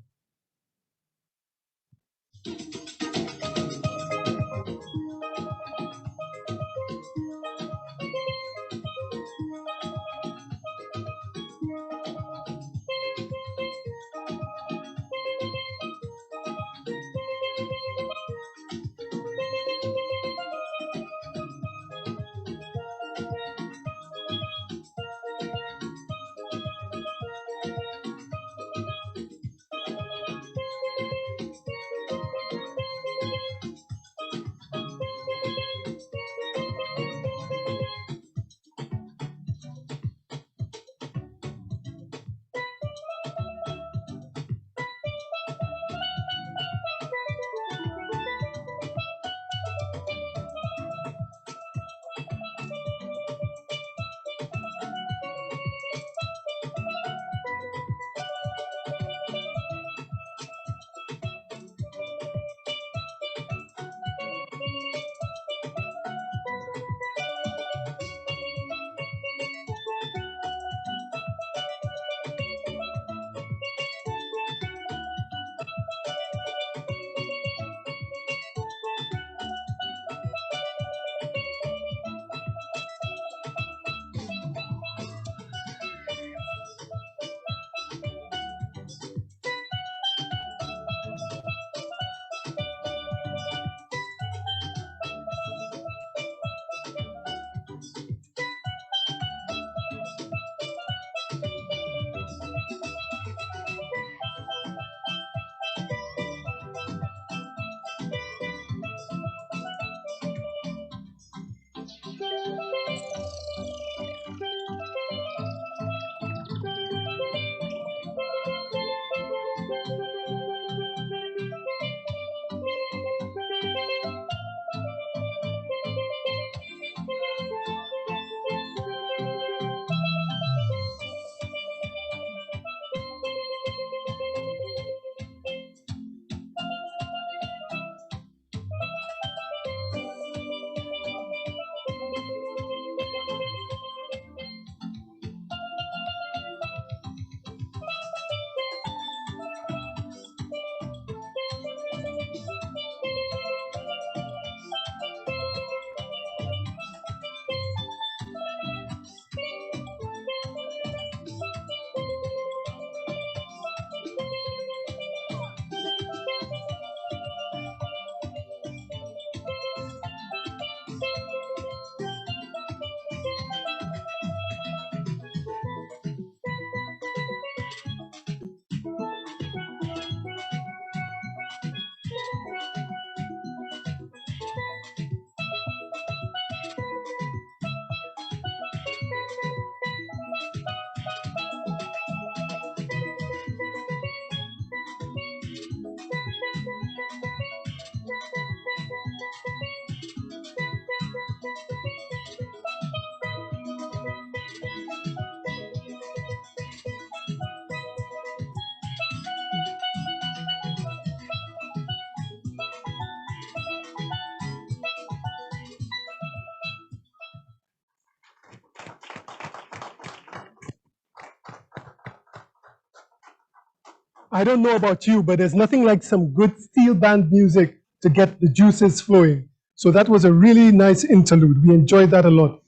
I don't know about you, but there's nothing like some good steel band music to get the juices flowing. So that was a really nice interlude. We enjoyed that a lot.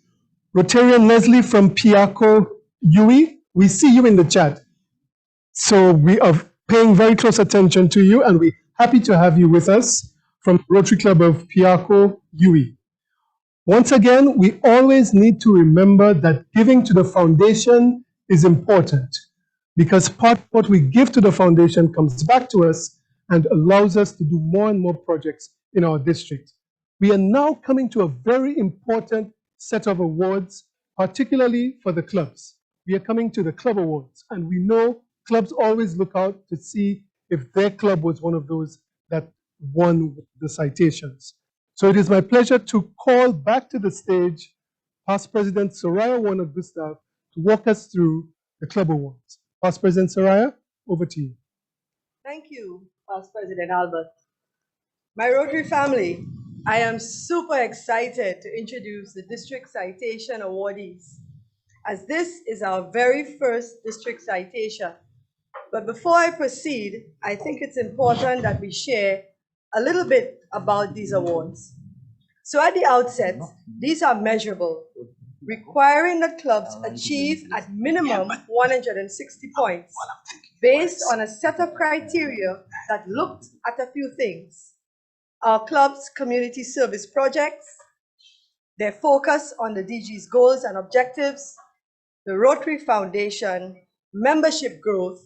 Rotarian Leslie from Piaco UE, we see you in the chat. So we are paying very close attention to you, and we're happy to have you with us from Rotary Club of Piaco UE. Once again, we always need to remember that giving to the foundation is important, because part of what we give to the foundation comes back to us and allows us to do more and more projects in our district. We are now coming to a very important set of awards, particularly for the clubs. We are coming to the club awards, and we know clubs always look out to see if their club was one of those that won the citations. So it is my pleasure to call back to the stage Past President Soraya Warner Gustav to walk us through the club awards. Past President Soraya, over to you. Thank you, Past President Albert. My Rotary family, I am super excited to introduce the District Citation Awardees, as this is our very first district citation. But before I proceed, I think it's important that we share a little bit about these awards. So at the outset, these are measurable, requiring that clubs achieve at minimum 160 points based on a set of criteria that looked at a few things: our club's community service projects, their focus on the DG's goals and objectives, the Rotary Foundation, membership growth,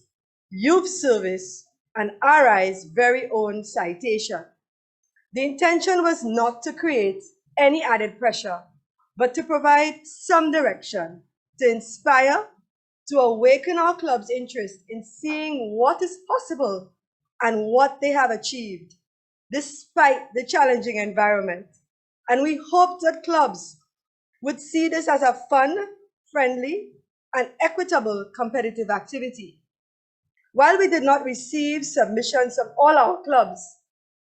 youth service, and RI's very own citation. The intention was not to create any added pressure, but to provide some direction, to inspire, to awaken our club's interest in seeing what is possible and what they have achieved, despite the challenging environment. And we hope that clubs would see this as a fun, friendly, and equitable competitive activity. While we did not receive submissions from all our clubs,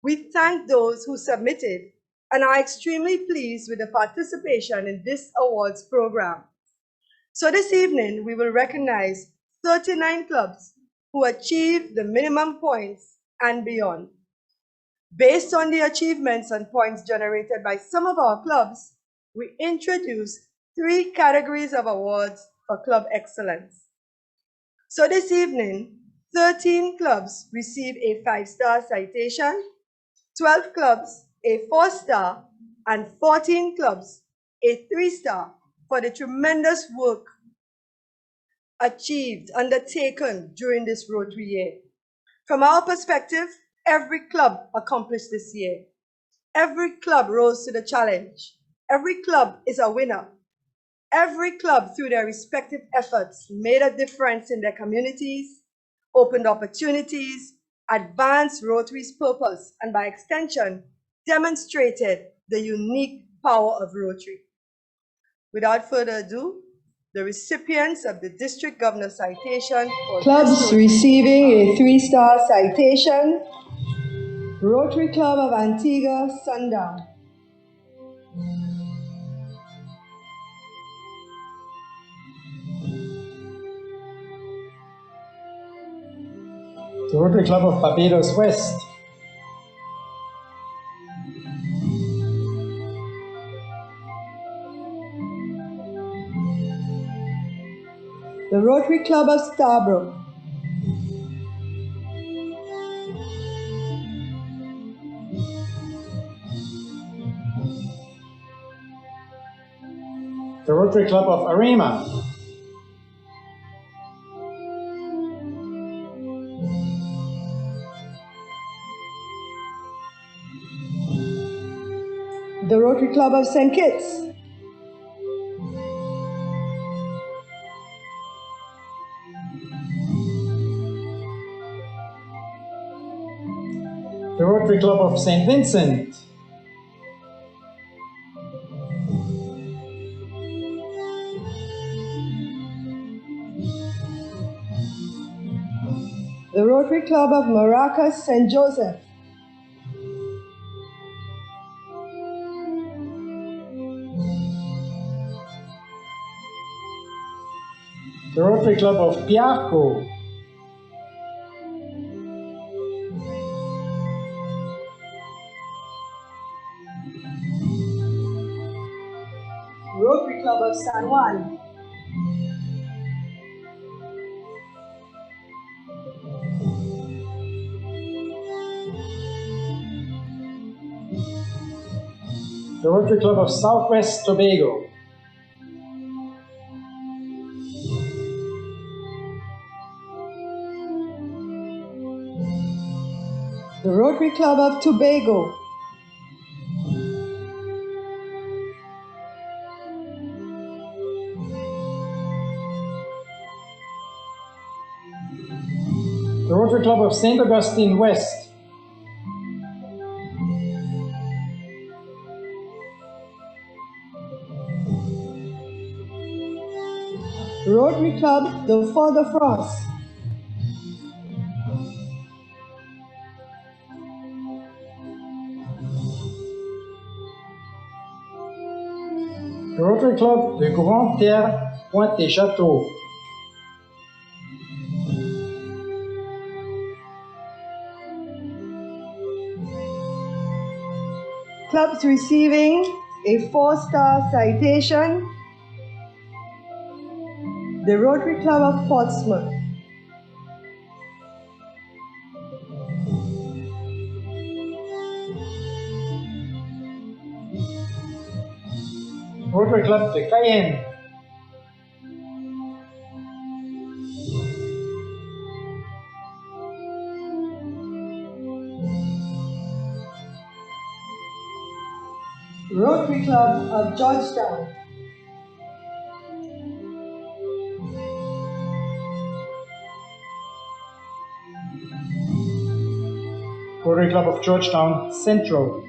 we thank those who submitted and are extremely pleased with the participation in this awards program. So this evening, we will recognize 39 clubs who achieved the minimum points and beyond. Based on the achievements and points generated by some of our clubs, we introduced 3 categories of awards for club excellence. So this evening, 13 clubs receive a 5-star citation, 12 clubs a 4-star, and 14 clubs a 3-star for the tremendous work achieved, undertaken during this Rotary year. From our perspective, every club accomplished this year. Every club rose to the challenge. Every club is a winner. Every club, through their respective efforts, made a difference in their communities, opened opportunities, advanced Rotary's purpose, and by extension, demonstrated the unique power of Rotary. Without further ado, the recipients of the District Governor Citation for clubs receiving a 3-star citation: Rotary Club of Antigua, Sundown. The Rotary Club of Barbados West. The Rotary Club of Starbrook. The Rotary Club of Arima. The Rotary Club of St. Kitts. The Rotary Club of St. Vincent. The Rotary Club of Maracas, St. Joseph. The Rotary Club of Piaco. Club of San Juan. The Rotary Club of Southwest Tobago. The Rotary Club of Tobago. The Rotary Club of St. Augustine West. Rotary Club de Fort-de-France. The Rotary Club de Grande-Terre, Pointe-et-Château. Clubs receiving a 4-star citation. The Rotary Club of Portsmouth. Rotary Club de Cayenne. Rotary Club of Georgetown. Rotary Club of Georgetown Central.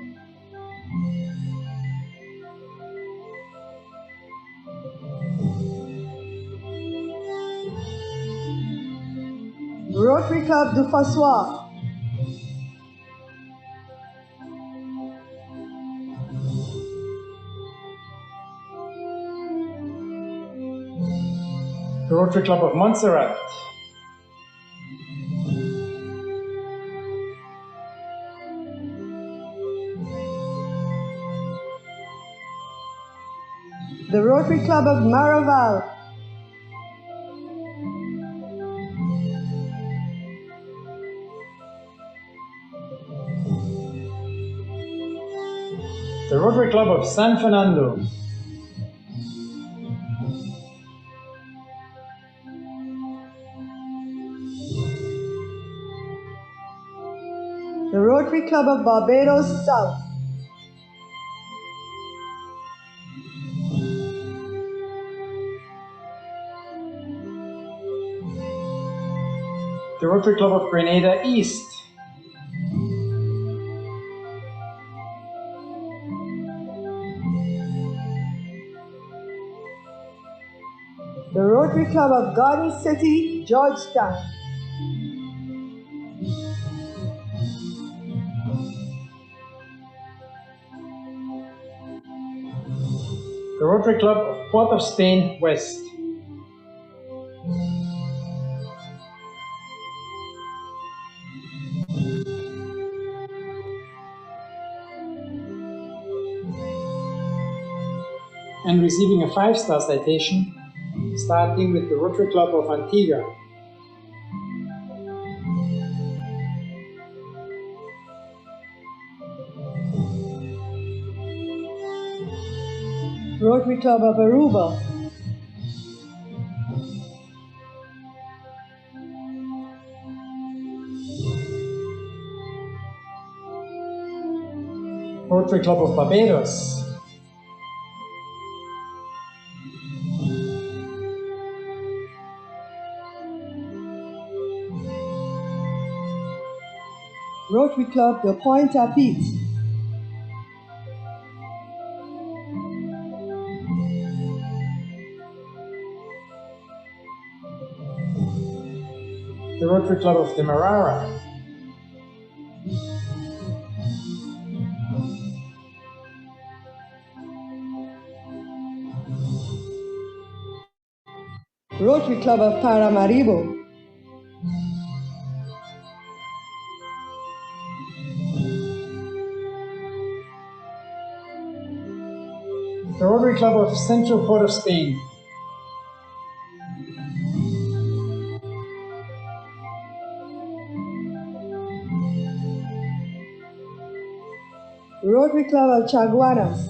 Rotary Club du Fassoir. The Rotary Club of Montserrat. The Rotary Club of Maraval. The Rotary Club of San Fernando. The Rotary Club of Barbados South. The Rotary Club of Grenada East. The Rotary Club of Garden City, Georgetown. The Rotary Club of Port of Spain West. And receiving a 5-star citation, starting with the Rotary Club of Antigua. Rotary Club of Aruba. Rotary Club of Barbados. Rotary Club de Pointe-à-Pitre. The Rotary Club of Demerara. Rotary Club of Paramaribo. the Rotary Club of Central Port of Spain, Rotary Club of Chaguanas,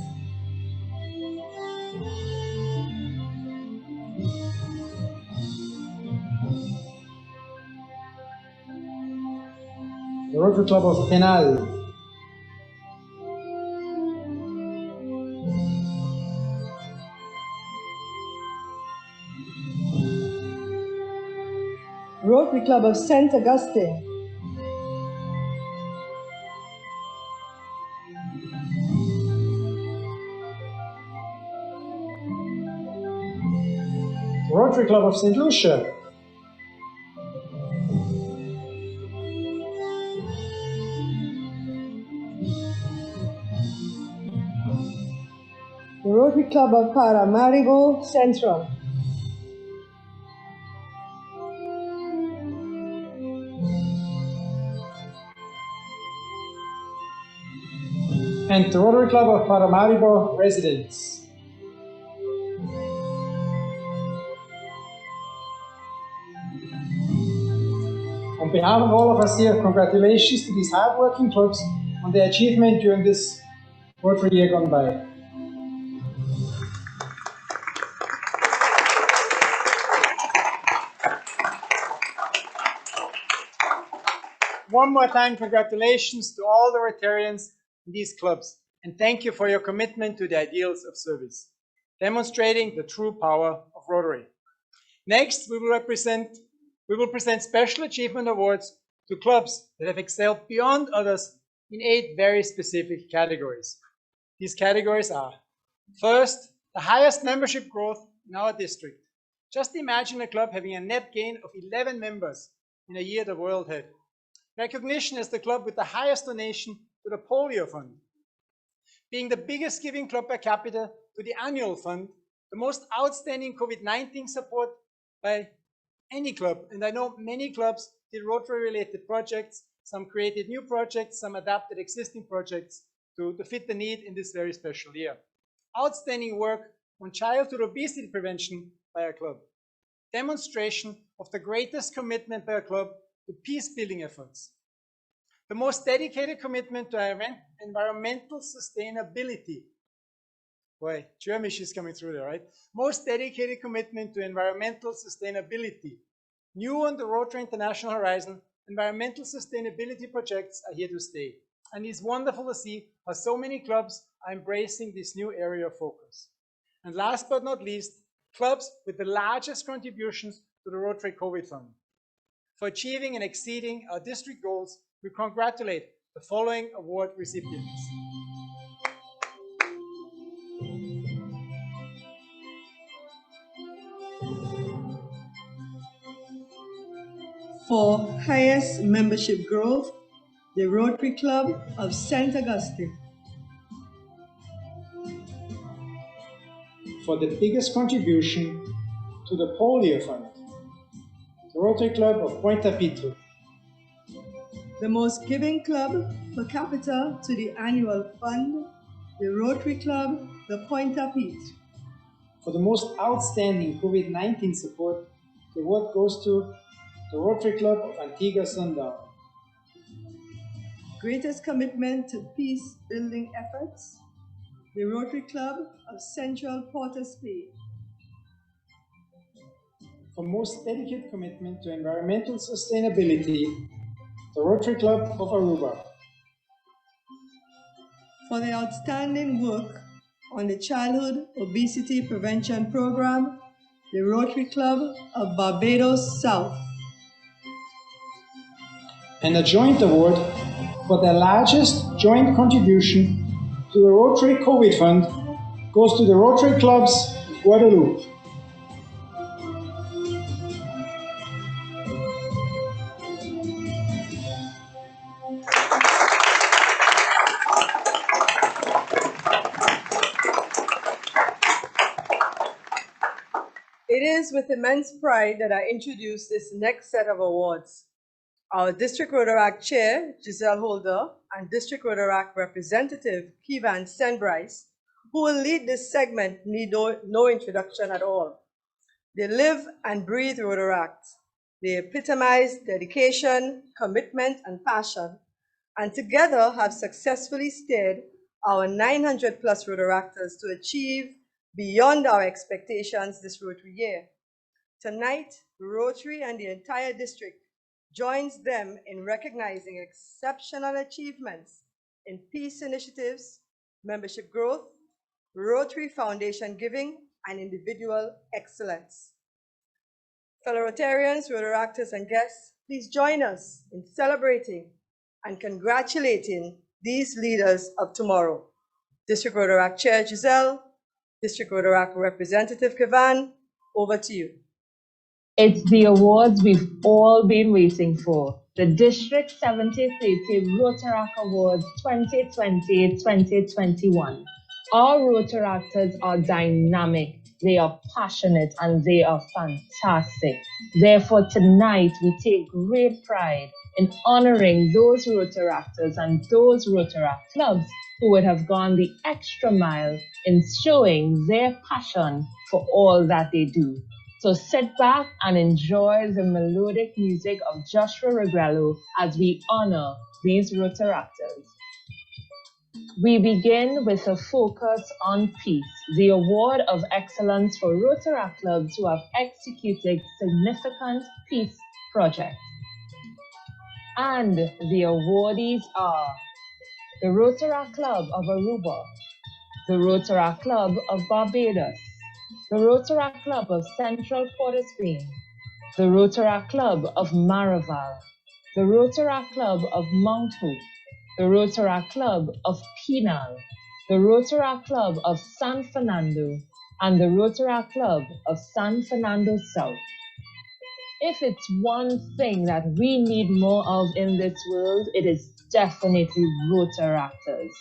the Rotary Club of Penal, Rotary Club of St. Augustine, the Rotary Club of St. Lucia, the Rotary Club of Paramaribo Central, and the Rotary Club of Paramaribo Residents. On behalf of all of us here, congratulations to these hard-working clubs on their achievement during this Rotary year gone by. One more time, congratulations to all the Rotarians in these clubs, and thank you for your commitment to the ideals of service, demonstrating the true power of Rotary. Next, we will present special achievement awards to clubs that have excelled beyond others in 8 very specific categories. These categories are: first, the highest membership growth in our district. Just imagine a club having a net gain of 11 members in a year the world had. Recognition as the club with the highest donation to the polio fund. Being the biggest giving club per capita to the annual fund, the most outstanding COVID-19 support by any club. And I know many clubs did Rotary-related projects. Some created new projects, some adapted existing projects to fit the need in this very special year. Outstanding work on childhood obesity prevention by a club. Demonstration of the greatest commitment by a club to peace-building efforts. The most dedicated commitment to environmental sustainability. Boy, Germish is coming through there, right? Most dedicated commitment to environmental sustainability. New on the Rotary International horizon, environmental sustainability projects are here to stay. And it's wonderful to see how so many clubs are embracing this new area of focus. And last but not least, clubs with the largest contributions to the Rotary COVID Fund. For achieving and exceeding our district goals, we congratulate the following award recipients. for highest membership growth, the Rotary Club of St. Augustine. For the biggest contribution to the polio fund, the Rotary Club of Puente Pitre. The most giving club per capita to the annual fund, the Rotary Club, the Puente Pitre. For the most outstanding COVID-19 support, the award goes to the Rotary Club of Antigua Sundown. Greatest commitment to peace-building efforts, the Rotary Club of Central Port of Spain. For most dedicated commitment to environmental sustainability, the Rotary Club of Aruba. For the outstanding work on the Childhood Obesity Prevention Program, the Rotary Club of Barbados South. And a joint award for the largest joint contribution to the Rotary COVID Fund goes to the Rotary Clubs of Guadeloupe. It is with immense pride that I introduce this next set of awards. Our District Rotaract Chair, Giselle Holder, and District Rotaract Representative, Kevan Senbrice, who will lead this segment need no introduction at all. They live and breathe Rotaract. They epitomize dedication, commitment, and passion, and together have successfully steered our 900 plus Rotaractors to achieve beyond our expectations this Rotary year. Tonight, Rotary and the entire district joins them in recognizing exceptional achievements in peace initiatives, membership growth, Rotary Foundation giving, and individual excellence. Fellow Rotarians, Rotaractors, and guests, please join us in celebrating and congratulating these leaders of tomorrow. District Rotaract Chair Giselle, District Rotaract Representative Kevan, over to you. It's the awards we've all been waiting for. The District 7030 Rotaract Awards 2020-2021. Our Rotaractors are dynamic, they are passionate, and they are fantastic. Therefore, tonight we take great pride in honoring those Rotaractors and those Rotaract clubs who would have gone the extra mile in showing their passion for all that they do. So sit back and enjoy the melodic music of Joshua Regrello as we honor these Rotaractors. We begin with a focus on peace, the award of excellence for Rotaract clubs who have executed significant peace projects. And the awardees are the Rotaract Club of Aruba, the Rotaract Club of Barbados, the Rotaract Club of Central Port-au-Spain, the Rotaract Club of Maraval, the Rotaract Club of Mount Hope, the Rotaract Club of Pinal, the Rotaract Club of San Fernando, and the Rotaract Club of San Fernando South. If it's one thing that we need more of in this world, it is definitely Rotaractors.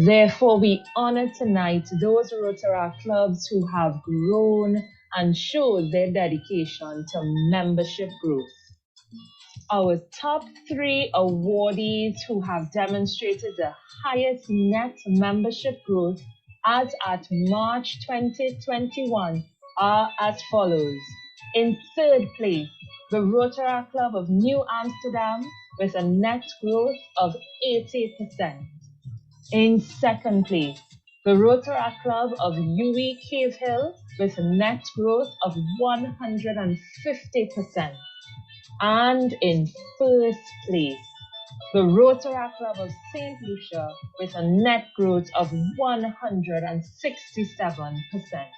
Therefore, we honor tonight those Rotaract clubs who have grown and showed their dedication to membership growth. Our top 3 awardees who have demonstrated the highest net membership growth as at March 2021 are as follows. In 3rd place, the Rotaract Club of New Amsterdam with a net growth of 80%. In 2nd place, the Rotaract Club of UE Cave Hill with a net growth of 150%. And in 1st place, the Rotaract Club of St. Lucia with a net growth of 167%.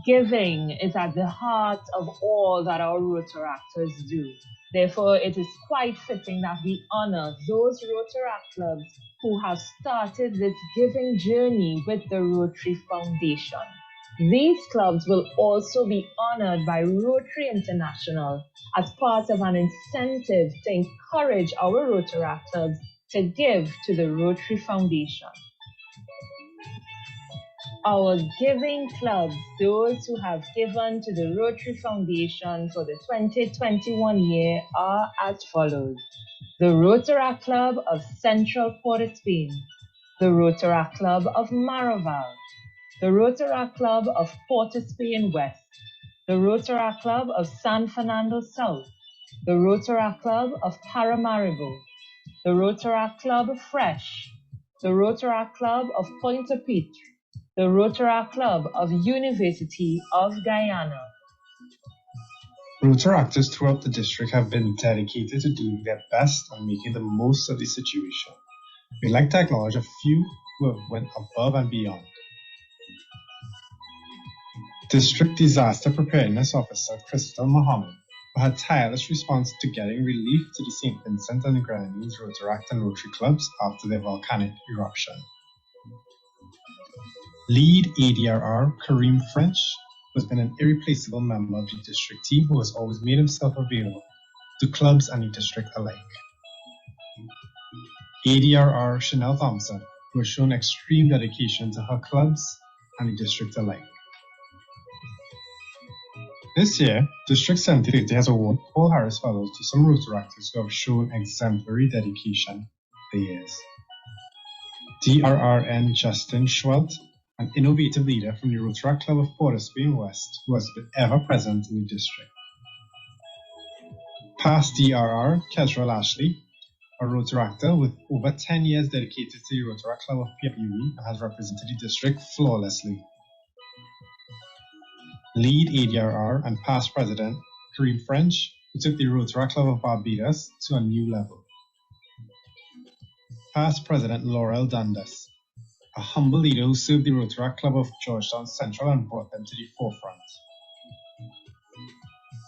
Giving is at the heart of all that our Rotaractors do. Therefore, it is quite fitting that we honor those Rotaract clubs who have started this giving journey with the Rotary Foundation. These clubs will also be honored by Rotary International as part of an incentive to encourage our Rotaract clubs to give to the Rotary Foundation. Our giving clubs, those who have given to the Rotary Foundation for the 2021 year, are as follows. The Rotaract Club of Central Port-au-Spain, the Rotaract Club of Maraval, the Rotaract Club of Port-au-Spain West, the Rotaract Club of San Fernando South, the Rotaract Club of Paramaribo, the Rotaract Club of Fresh, the Rotaract Club of Pointe-à-Pitre, the Rotaract Club of University of Guyana. Rotaractors throughout the district have been dedicated to doing their best and making the most of the situation. We'd like to acknowledge a few who have went above and beyond. District Disaster Preparedness Officer Crystal Mohammed, who had tireless response to getting relief to the St. Vincent and the Grenadines Rotaract and Rotary clubs after their volcanic eruption. Lead ADRR Kareem French, who has been an irreplaceable member of the district team who has always made himself available to clubs and the district alike. ADRR Chanel Thompson, who has shown extreme dedication to her clubs and the district alike. This year, District 7030 has awarded Paul Harris Fellows to some Rotaractors who have shown exemplary dedication for years. DRRN Justin Schwelt, an innovative leader from the Rotaract Club of Port of Spain West, who has been ever present in the district. Past DRR Kesra Lashley, a Rotaractor with over 10 years dedicated to the Rotaract Club of PWE and has represented the district flawlessly. Lead ADRR and past president Kareem French, who took the Rotaract Club of Barbados to a new level. Past president Laurel Dundas, a humble leader who served the Rotaract Club of Georgetown Central and brought them to the forefront.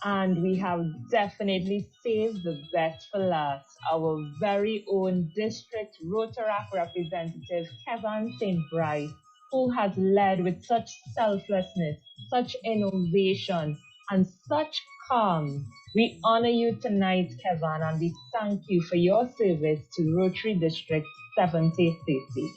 And we have definitely saved the best for last. Our very own district Rotaract representative, Kevin St. Bryce, who has led with such selflessness, such innovation, and such calm. We honor you tonight, Kevin, and we thank you for your service to Rotary District 7030.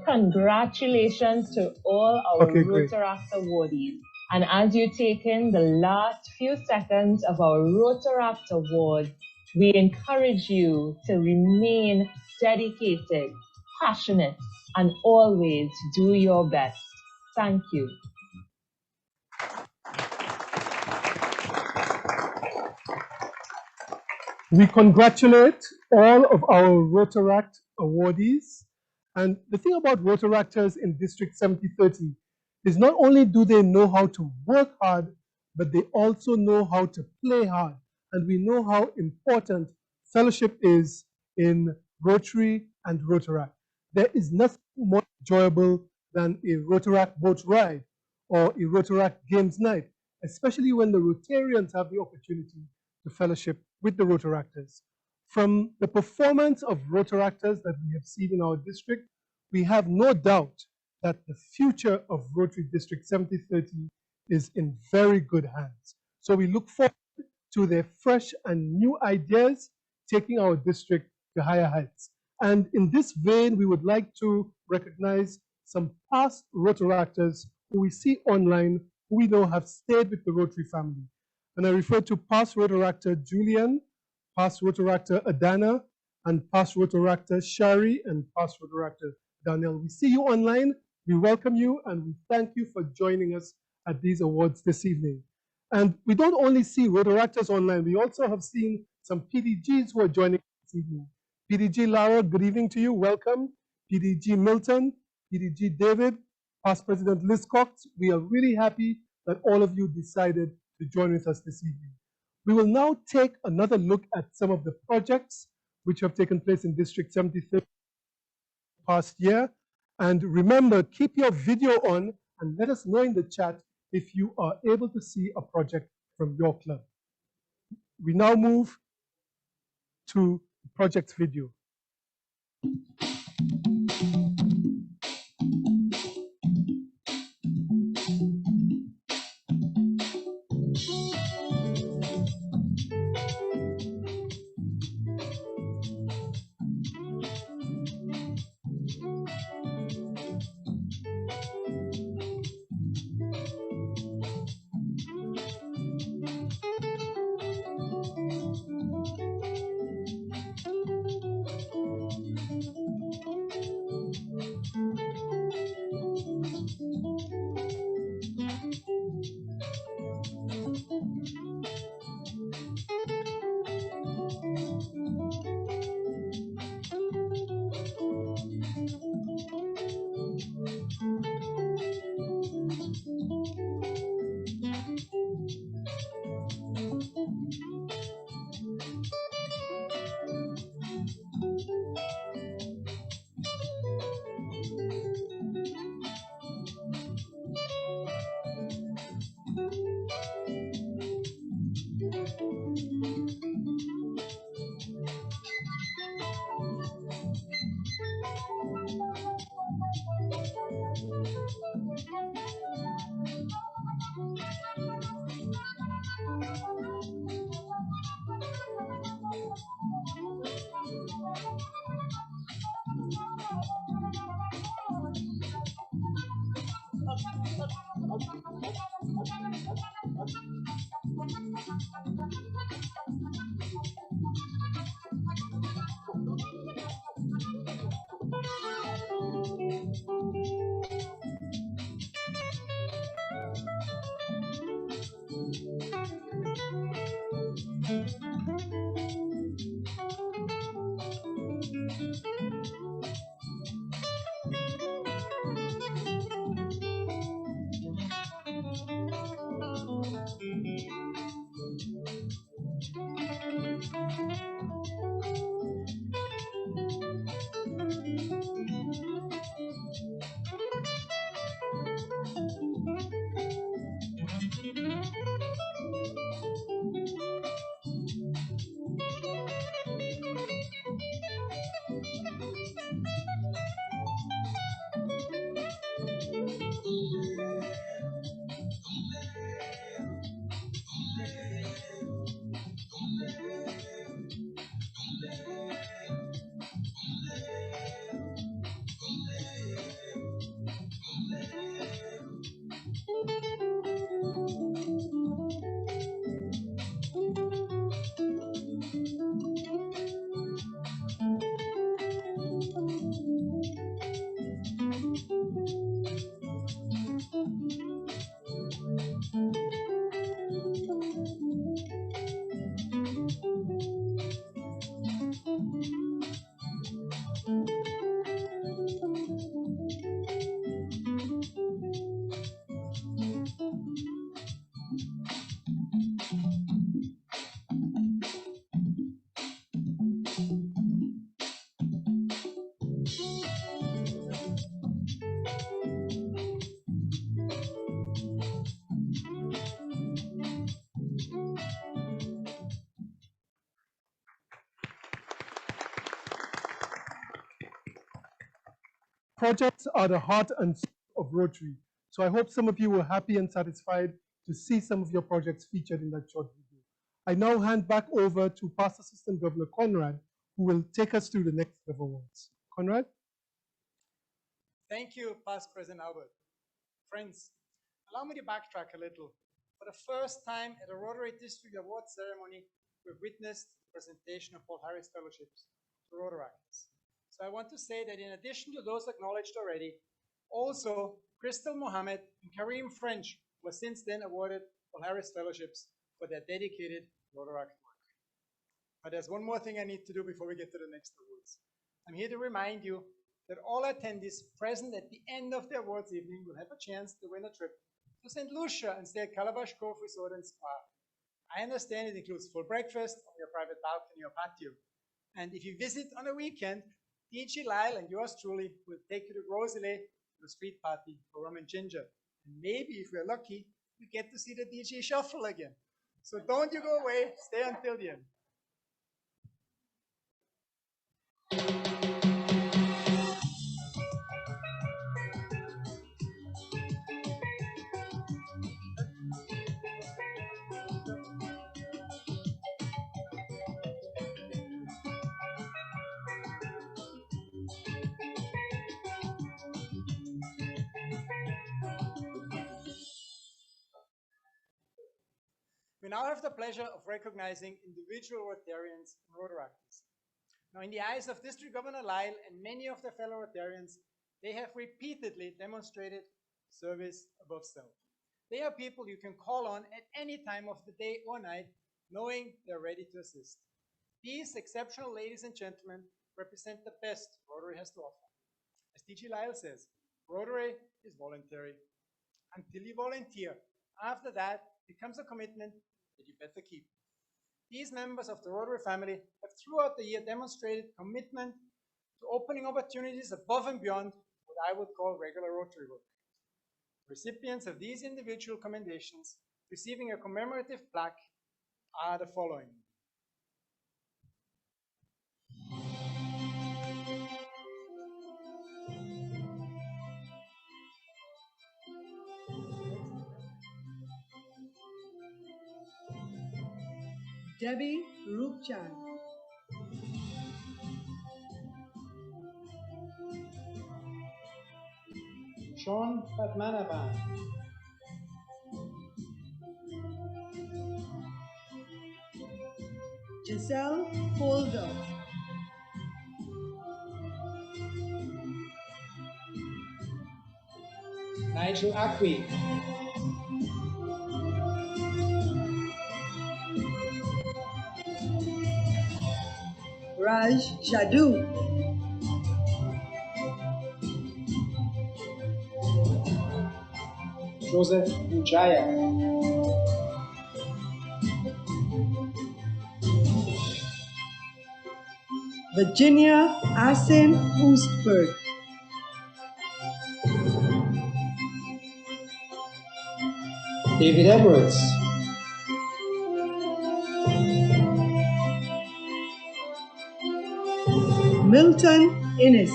Congratulations to all our Rotaract awardees. And as you take in the last few seconds of our Rotaract Award, we encourage you to remain dedicated, passionate, and always do your best. Thank you. We congratulate all of our Rotaract awardees. And the thing about Rotaractors in District 7030 is not only do they know how to work hard, but they also know how to play hard. And we know how important fellowship is in Rotary and Rotaract. There is nothing more enjoyable than a Rotaract boat ride or a Rotaract games night, especially when the Rotarians have the opportunity to fellowship with the Rotaractors. From the performance of Rotaractors that we have seen in our district, we have no doubt that the future of Rotary District 7030 is in very good hands. So we look forward to their fresh and new ideas taking our district to higher heights. And in this vein, we would like to recognize some past Rotaractors who we see online, who we know have stayed with the Rotary family. And I refer to past Rotaractor Julian, past Rotaractor Adana, and past Rotaractor Shari, and past Rotaractor Daniel. We see you online, we welcome you, and we thank you for joining us at these awards this evening. And we don't only see Rotaractors online, we also have seen some PDGs who are joining us this evening. PDG Lara, good evening to you, welcome. PDG Milton, PDG David, past President Liz Cox, we are really happy that all of you decided to join with us this evening. We will now take another look at some of the projects which have taken place in District 73 past year. And remember, keep your video on and let us know in the chat if you are able to see a project from your club. We now move to the project video. Projects are the heart and soul of Rotary. So I hope some of you were happy and satisfied to see some of your projects featured in that short video. I now hand back over to Past Assistant Governor Conrad, who will take us through the next level awards. Conrad? Thank you, Past President Albert. Friends, allow me to backtrack a little. For the first time at a Rotary District Award ceremony, we've witnessed the presentation of Paul Harris Fellowships to Rotaractors. So I want to say that in addition to those acknowledged already, also Crystal Mohammed and Kareem French were since then awarded Paul Harris Fellowships for their dedicated Rotaract work. But there's one more thing I need to do before we get to the next awards. I'm here to remind you that all attendees present at the end of the awards evening will have a chance to win a trip to St. Lucia and stay at Calabash Cove Resort and Spa. I understand it includes full breakfast on your private balcony or patio. And if you visit on a weekend, DG Lyle and yours truly will take you to Rosalie to a street party for rum and ginger. And maybe if we're lucky, we get to see the DG Shuffle again. So don't you go away, stay until the end. We now have the pleasure of recognizing individual Rotarians and Rotaractors. Now, in the eyes of District Governor Lyle and many of their fellow Rotarians, they have repeatedly demonstrated service above self. They are people you can call on at any time of the day or night, knowing they're ready to assist. These exceptional ladies and gentlemen represent the best Rotary has to offer. As DG Lyle says, Rotary is voluntary until you volunteer. After that, it becomes a commitment that you better keep. These members of the Rotary family have throughout the year demonstrated commitment to opening opportunities above and beyond what I would call regular Rotary work. Recipients of these individual commendations receiving a commemorative plaque are the following. Debbie Rupchan, Sean Padmanabhan, Giselle Holder, Nigel Acqui, Raj Jadoo, Joseph Ujaya, Virginia Asen Oostberg, David Edwards, Milton Innes,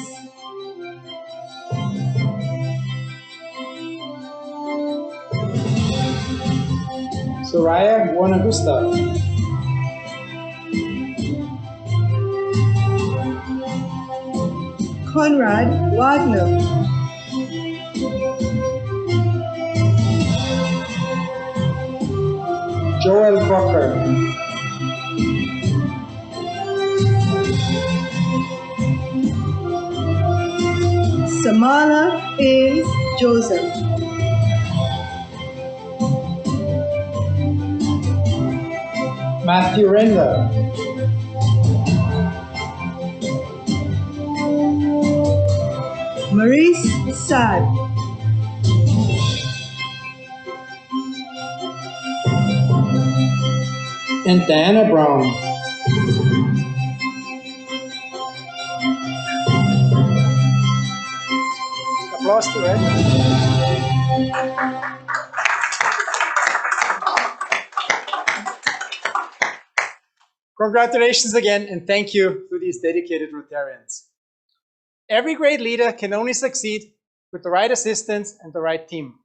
Soraya Buenagusta, Conrad Wagner, Joel Crocker, Samala Hayes Joseph, Matthew Renda, Maurice Sad, and Diana Brown. Applause to it. Congratulations again, and thank you to these dedicated Rotarians. Every great leader can only succeed with the right assistance and the right team.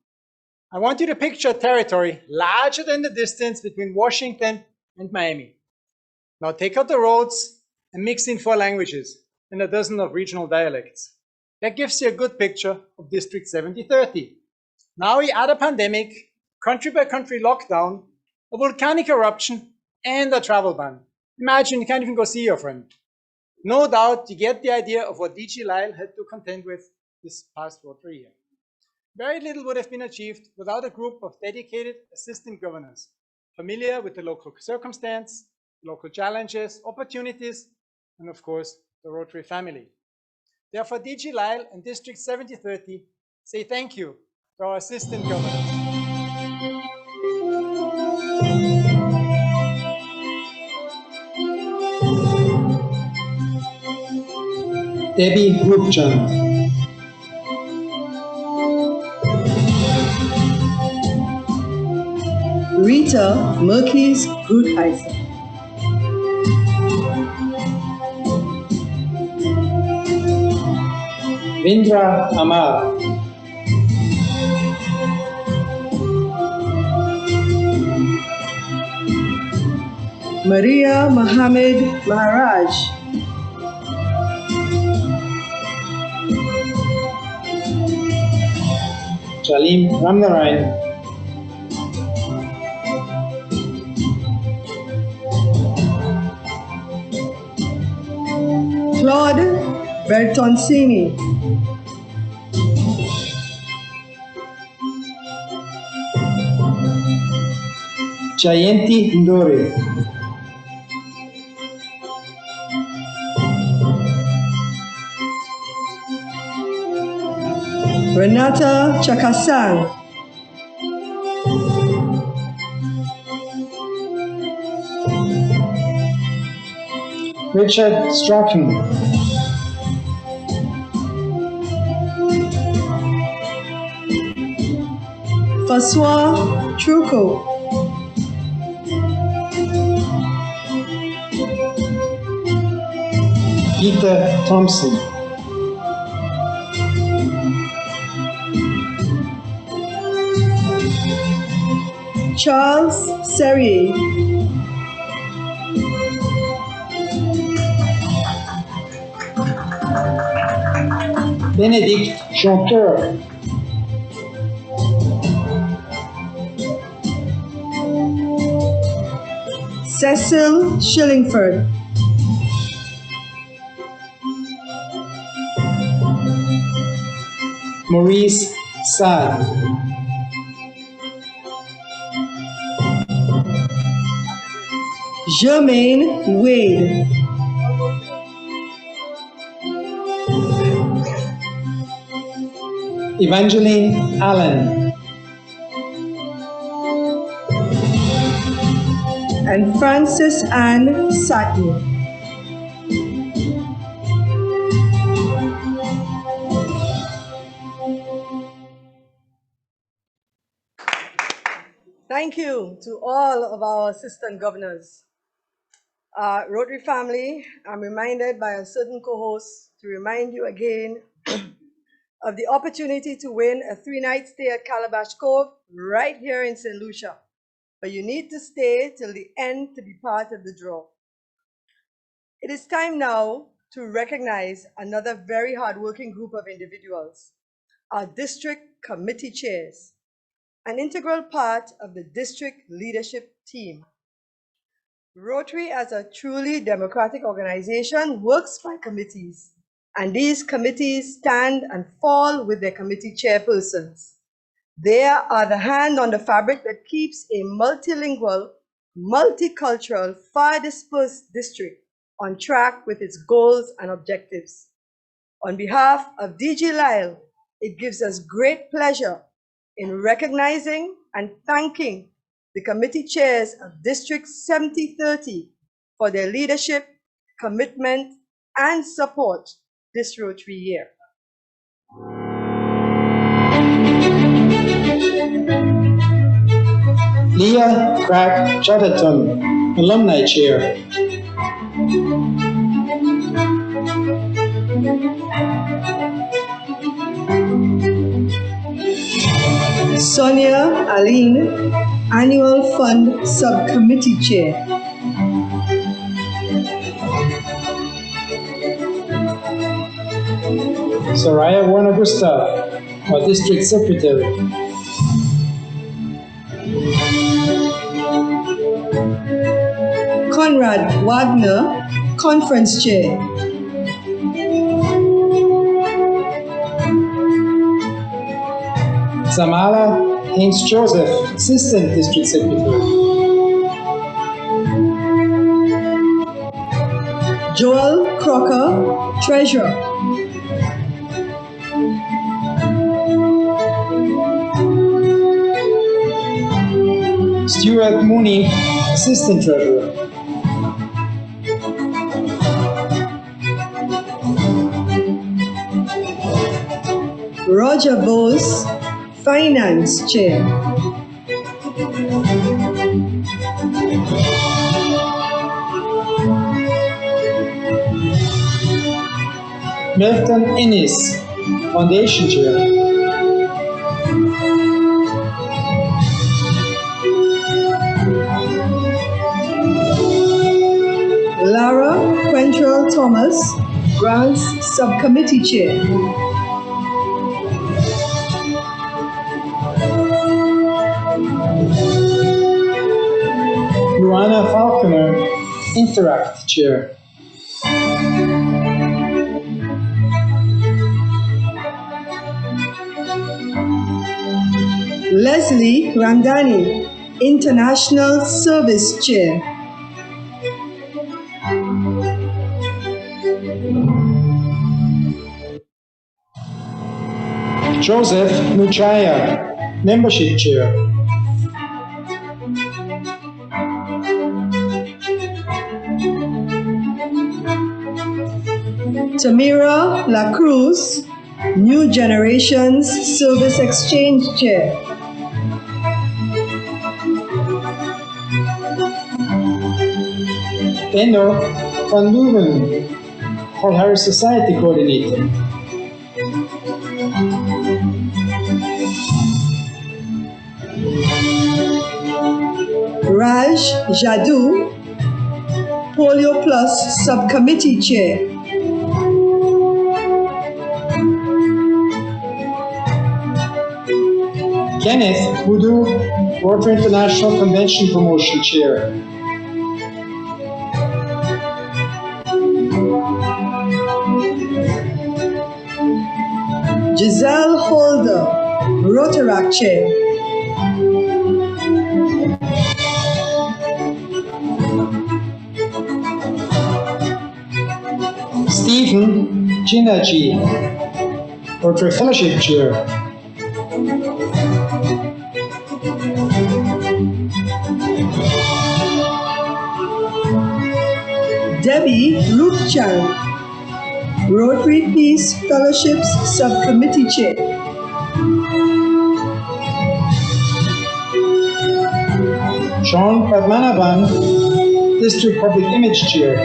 I want you to picture a territory larger than the distance between Washington and Miami. Now take out the roads and mix in 4 languages and a dozen of regional dialects. That gives you a good picture of District 7030. Now we add a pandemic, country by country lockdown, a volcanic eruption, and a travel ban. Imagine you can't even go see your friend. No doubt you get the idea of what DG Lyle had to contend with this past Rotary year. Very little would have been achieved without a group of dedicated assistant governors, familiar with the local circumstance, local challenges, opportunities, and of course, the Rotary family. Therefore, DG Lyle and District 7030 say thank you to our assistant governors. Debbie Rupchan, Rita Merkis Gutheiser, Vindra Amal, Maria Mohammed Maharaj, Jalim Ramnarayan, Claude Bertoncini, Jayanti Ndore, Renata Chakasang, Richard Strachan, François Trucco, Gita Thompson, Charles Serrier, Benedict Chanteur, Cecil Shillingford, Maurice Saad, Jermaine Wade, Evangeline Allen, and Francis Ann Satney. Thank you to all of our assistant governors. Rotary family, I'm reminded by a certain co-host to remind you again of the opportunity to win a 3-night stay at Calabash Cove right here in St. Lucia. But you need to stay till the end to be part of the draw. It is time now to recognize another very hardworking group of individuals, our district committee chairs, an integral part of the district leadership team. Rotary, as a truly democratic organization, works by committees, and these committees stand and fall with their committee chairpersons. They are the hand on the fabric that keeps a multilingual, multicultural, far dispersed district on track with its goals and objectives. On behalf of DG Lyle, it gives us great pleasure in recognizing and thanking the committee chairs of District 7030 for their leadership, commitment, and support this Rotary year. Leah Crack Chatterton, Alumni Chair, Sonia Aline, Annual Fund Subcommittee Chair. Soraya Warner Gustav, our District Secretary. Conrad Wagner, Conference Chair. Samala Haynes Joseph, Assistant District Secretary. Joel Crocker, Treasurer. Stuart Mooney, Assistant Treasurer. Roger Bose, Finance Chair. Milton Ennis, Foundation Chair. Lara Quentrell Thomas, Grants Subcommittee Chair. Luana Falconer, Interact Chair. Leslie Ramdani, International Service Chair. Joseph Nuchaya, Membership Chair. Tamira La Cruz, New Generations Service Exchange Chair. Eno van Luven, Paul Harris Society Coordinator. Raj Jadoo, Polio Plus Subcommittee Chair. Kenneth Voodoo, Rotary International Convention Promotion Chair. Giselle Holder, Rotaract Chair. Stephen Chinachi, Rotary Fellowship Chair. Debbie Rupchan, Rotary Peace Fellowships Subcommittee Chair. Sean Padmanabhan, District Public Image Chair.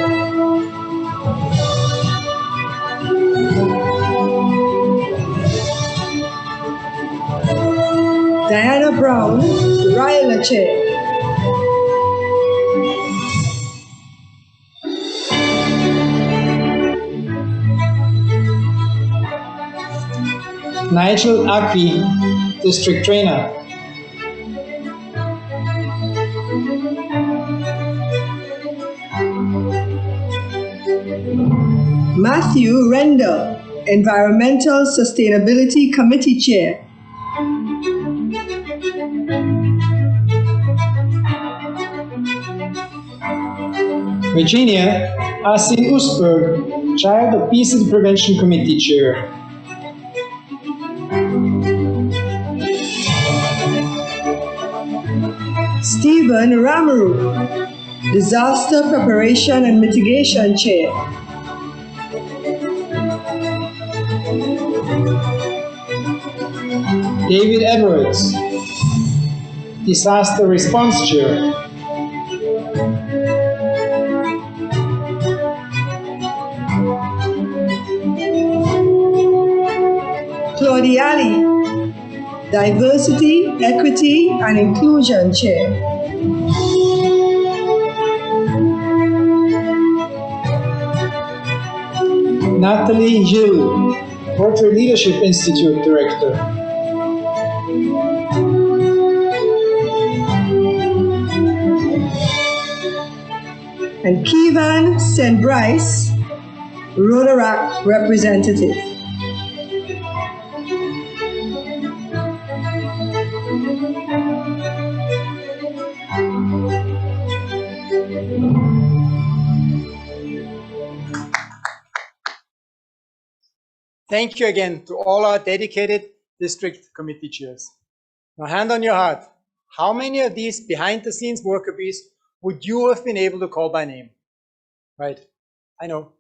Diana Brown, Ryla Chair. Nigel Aki, District Trainer. Matthew Render, Environmental Sustainability Committee Chair. Virginia Asin Usberg, Child Obesity Prevention Committee Chair. Stephen Ramaru, Disaster Preparation and Mitigation Chair. David Edwards, Disaster Response Chair. Claudia Ali, Diversity, Equity and Inclusion Chair. Natalie Gilles, Rotary Leadership Institute Director. And Kevan St. Bryce, Rotaract Representative. Thank you again to all our dedicated district committee chairs. Now, hand on your heart, how many of these behind-the-scenes worker bees would you have been able to call by name? Right, I know.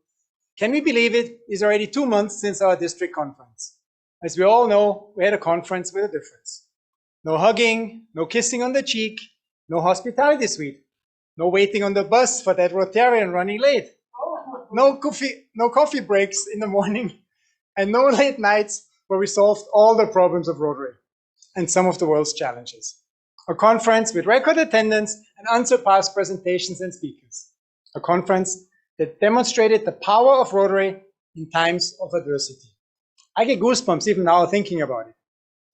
Can we believe it? It's already 2 months since our district conference. As we all know, we had a conference with a difference. No hugging, no kissing on the cheek, no hospitality suite, no waiting on the bus for that Rotarian running late, no coffee breaks in the morning, and no late nights where we solved all the problems of Rotary and some of the world's challenges. A conference with record attendance and unsurpassed presentations and speakers. A conference that demonstrated the power of Rotary in times of adversity. I get goosebumps even now thinking about it.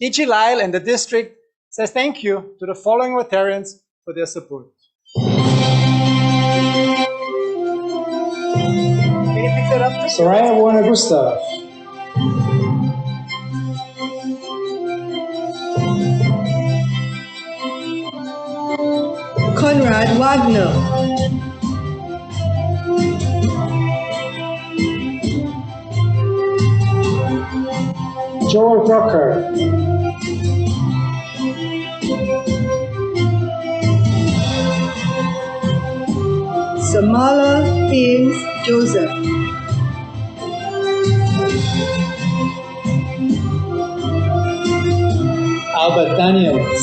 DG Lyle and the district says thank you to the following Rotarians for their support. Can you pick that up? Soraya Warner Gustav. Conrad Wagner. Joel Brocker. Samala Ames Joseph. Albert Daniels.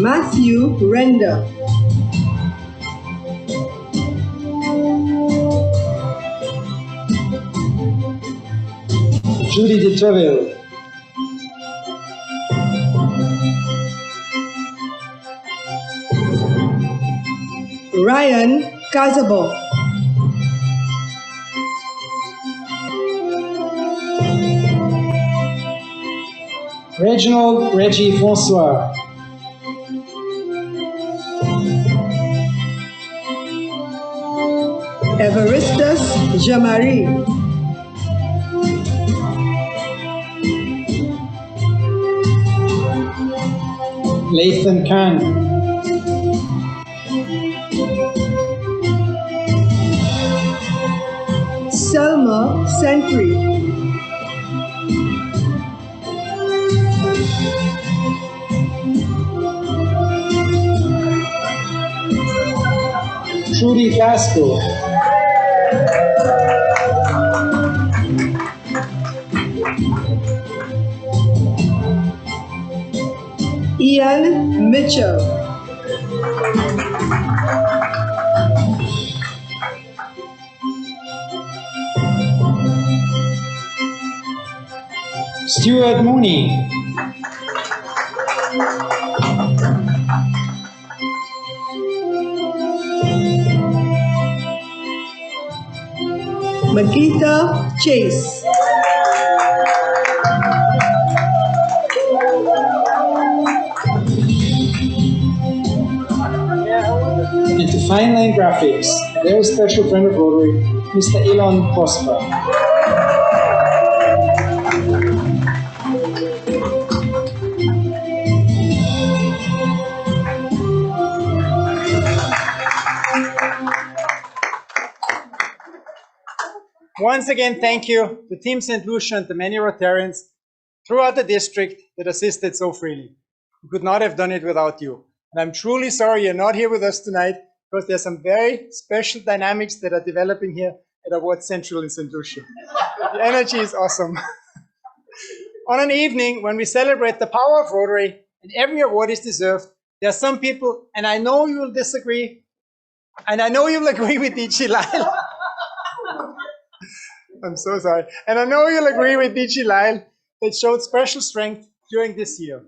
Matthew Render. Judy de Treville. Ryan Casabo. Reginald Reggie Francois. Everestus Jamari. Lathan Khan. Selma Sentry. Trudy Glasgow. Ian Mitchell. Stuart Mooney. Magita Chase. And to Fine Line Graphics, a very special friend of Rotary, Mr. Elon Prosper. Once again, thank you to Team St. Lucia and the many Rotarians throughout the district that assisted so freely. We could not have done it without you. And I'm truly sorry you're not here with us tonight because there's some very special dynamics that are developing here at Award Central in St. Lucia. The energy is awesome. On an evening when we celebrate the power of Rotary and every award is deserved, there are some people, and I know you will disagree, And I know you'll agree with DG Lyle. I'm so sorry. And I know you'll agree with DG Lyle that showed special strength during this year.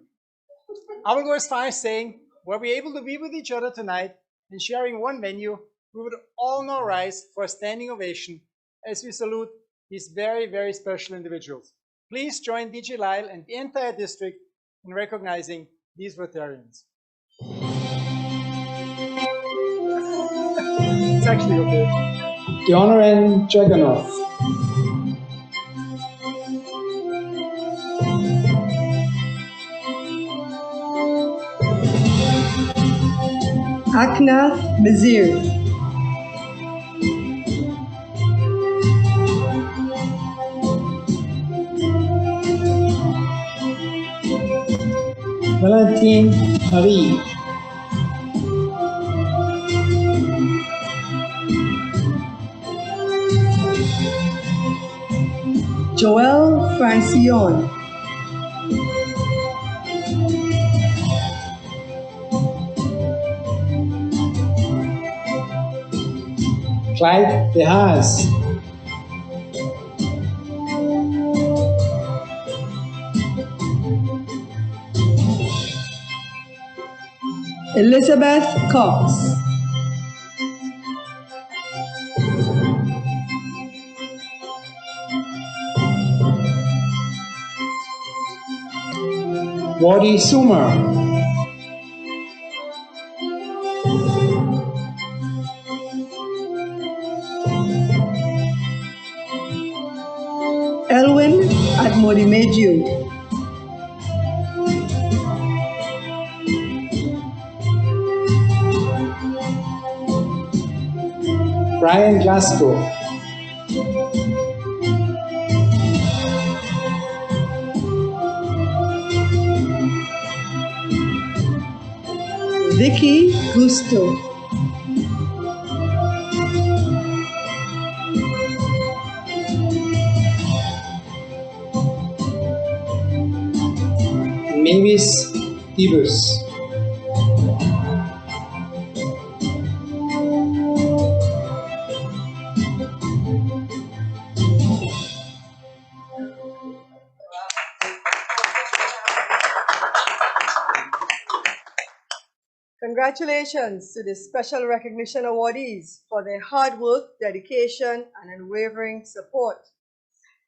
I will go as far as saying, were we able to be with each other tonight and sharing one venue, we would all now rise for a standing ovation as we salute these very, very special individuals. Please join DG Lyle and the entire district in recognizing these Rotarians. It's actually okay. The Honorary Jagannath. Aknath Mazir. Valentine Marie. Joel Francione. Clyde DeHaas. Elizabeth Cox. Wadi Sumer. Elwin Admodimeju. Brian Glasgow. Vicky Gusto. Mavis Divers. Congratulations to the Special Recognition Awardees for their hard work, dedication, and unwavering support.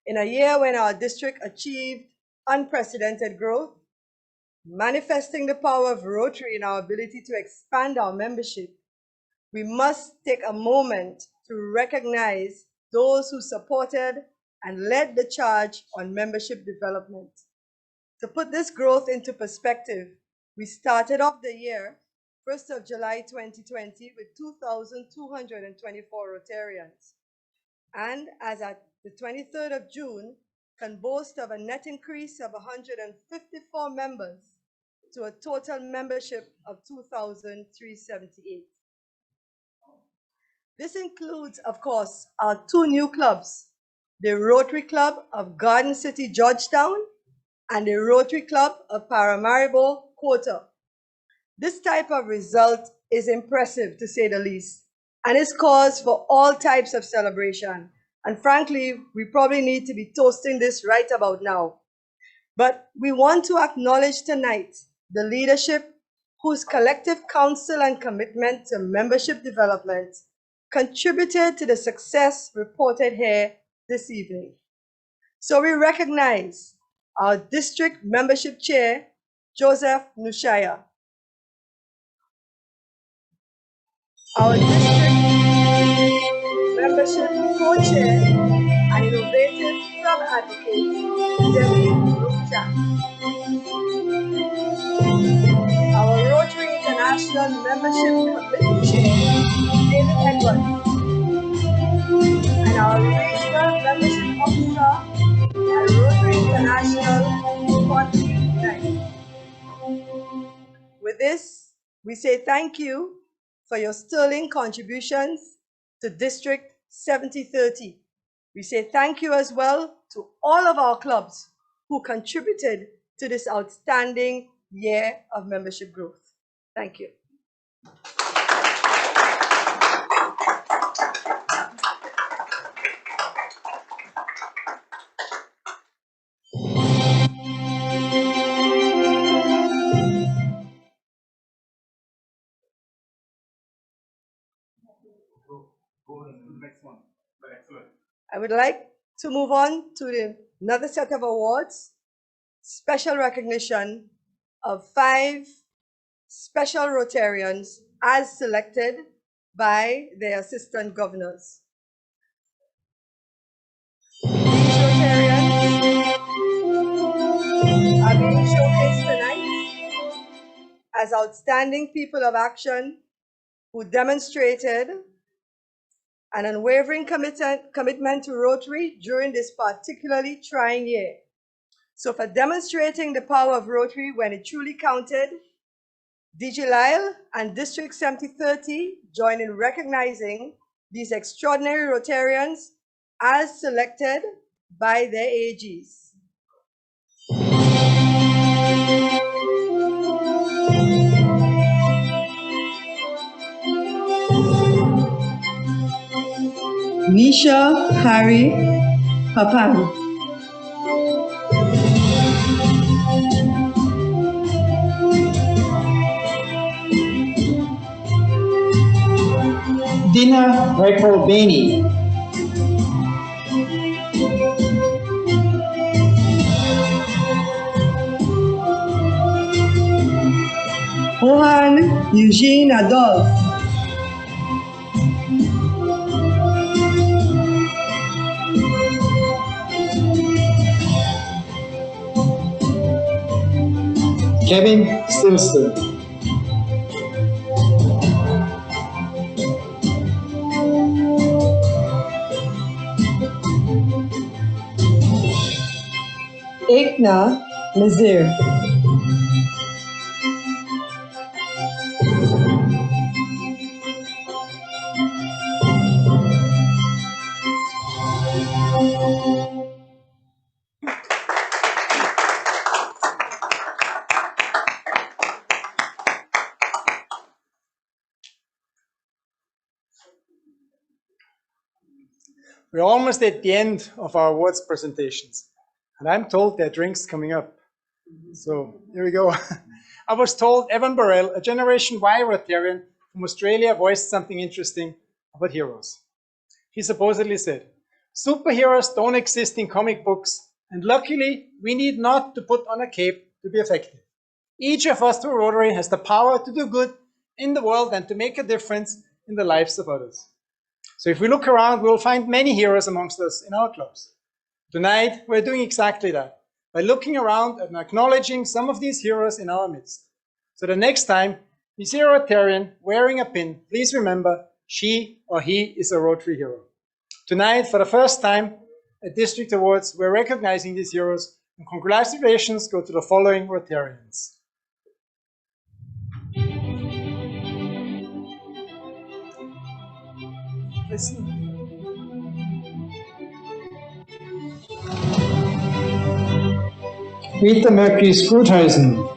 In a year when our district achieved unprecedented growth, manifesting the power of Rotary in our ability to expand our membership, we must take a moment to recognize those who supported and led the charge on membership development. To put this growth into perspective, we started off the year 1st of July 2020 with 2,224 Rotarians, and as at the 23rd of June, can boast of a net increase of 154 members to a total membership of 2,378. This includes, of course, our two new clubs, the Rotary Club of Garden City, Georgetown, and the Rotary Club of Paramaribo, Quota. This type of result is impressive, to say the least, and is cause for all types of celebration. And frankly, we probably need to be toasting this right about now. But we want to acknowledge tonight the leadership whose collective counsel and commitment to membership development contributed to the success reported here this evening. So we recognize our district membership chair, Joseph Nushaya, our district membership co-chair and innovative club advocate, Debbie Rucha, our Rotary International Membership Committee chair, David Edwards, and our regional membership officer at Rotary International, Courtney Knight. With this, we say thank you for your sterling contributions to District 7030. We say thank you as well to all of our clubs who contributed to this outstanding year of membership growth. Thank you. I would like to move on to another set of awards, special recognition of 5 special Rotarians as selected by their assistant governors. These Rotarians are being showcased tonight as outstanding people of action who demonstrated an unwavering commitment to Rotary during this particularly trying year. So for demonstrating the power of Rotary when it truly counted, DG Lyle and District 7030 join in recognizing these extraordinary Rotarians as selected by their AGs. Nisha Harry Papan. Dina Raipal-Bainey. Johan Eugene Adolphe. Kevin Stilson. Ekna Nazir. We're almost at the end of our awards presentations, and I'm told there are drinks coming up. So here we go. I was told Evan Burrell, a Generation Y Rotarian from Australia, voiced something interesting about heroes. He supposedly said, "Superheroes don't exist in comic books, and luckily we need not to put on a cape to be effective. Each of us through Rotary has the power to do good in the world and to make a difference in the lives of others." So if we look around, we'll find many heroes amongst us in our clubs. Tonight, we're doing exactly that, by looking around and acknowledging some of these heroes in our midst. So the next time you see a Rotarian wearing a pin, please remember she or he is a Rotary hero. Tonight, for the first time at District Awards, we're recognizing these heroes, and congratulations go to the following Rotarians. Listen. Rita Mercury Scruthuisen.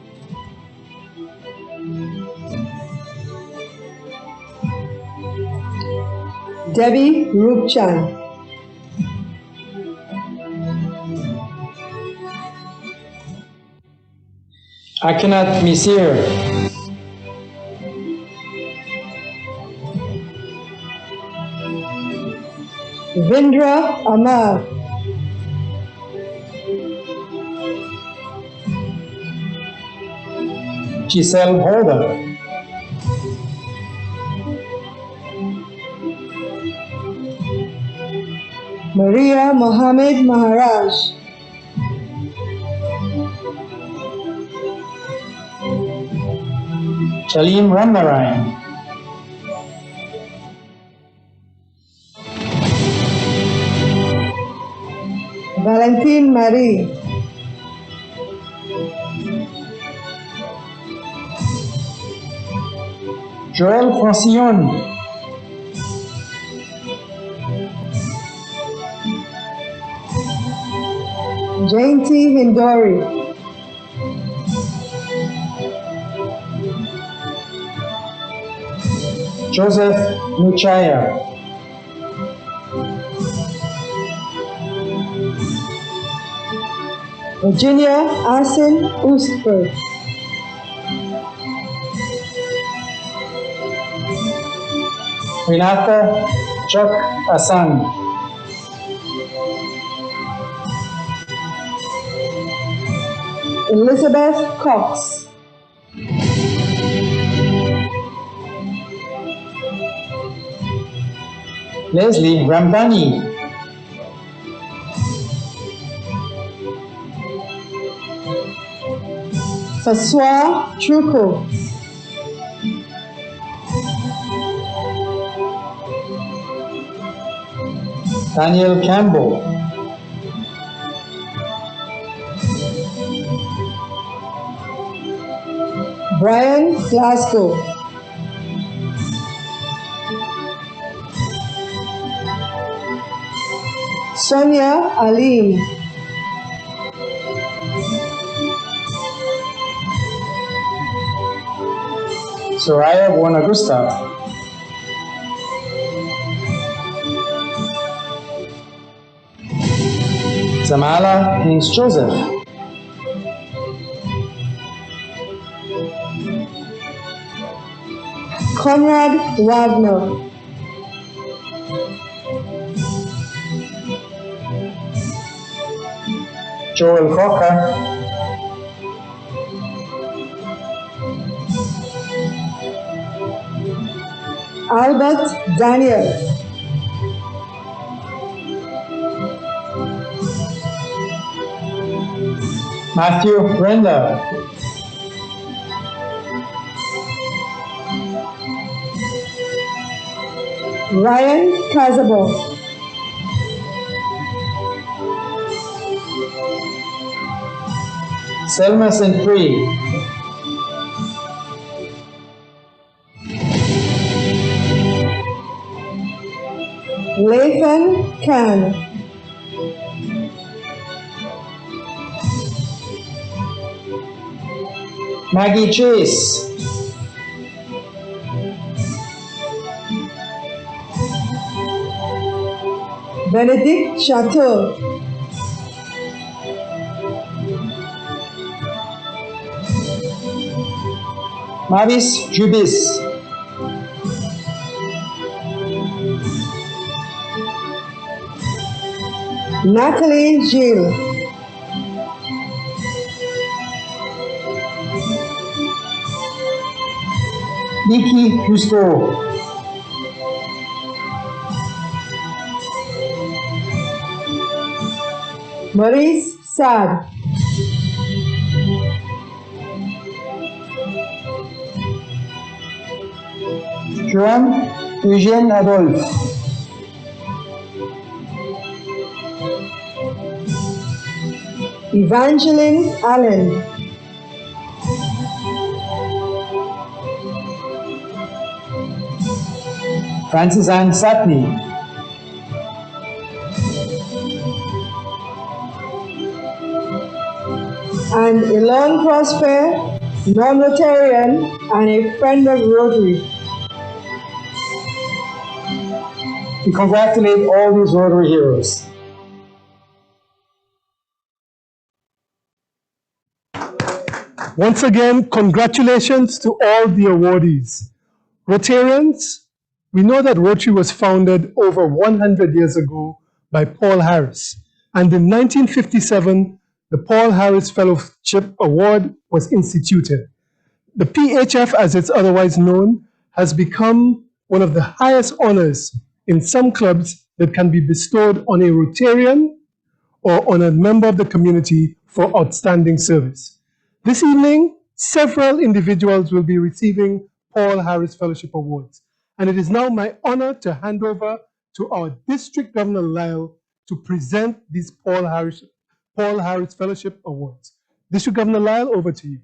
Debbie Rupchan. Akinat Misir. Vindra Amar. Giselle Holder. Maria Mohammed Maharaj. Shalim Ramnarayan. Valentine Marie. Joel Francillon. Jainti Hindori. Joseph Nuchaya. Virginia Asin Oostburg. Renata Chuck Asan. Elizabeth Cox. Leslie Rampani. Faswa Truco. Daniel Campbell. Brian Glasgow. Sonia Alim. Soraya Buenagusta. Zamala Haynes Joseph. Conrad Wagner. Joel Cocker. Albert Daniel. Matthew Brenda. Ryan Casabo. Selma St. Free. Lathan Khan. Maggie Chase. Benedict Chateau. Mavis Jubis. Natalie Gill. Nikki Cousteau. Maurice Sad. Joan Eugène Adolphe. Evangeline Allen. Francis Ann Satney. And Elon Prosper, non-Rotarian and a friend of Rotary. We congratulate all these Rotary heroes. Once again, congratulations to all the awardees. Rotarians, we know that Rotary was founded over 100 years ago by Paul Harris. And in 1957, the Paul Harris Fellowship Award was instituted. The PHF, as it's otherwise known, has become one of the highest honors in some clubs that can be bestowed on a Rotarian or on a member of the community for outstanding service. This evening, several individuals will be receiving Paul Harris Fellowship Awards. And it is now my honor to hand over to our District Governor Lyle to present these Paul Harris Fellowship Awards. District Governor Lyle, over to you.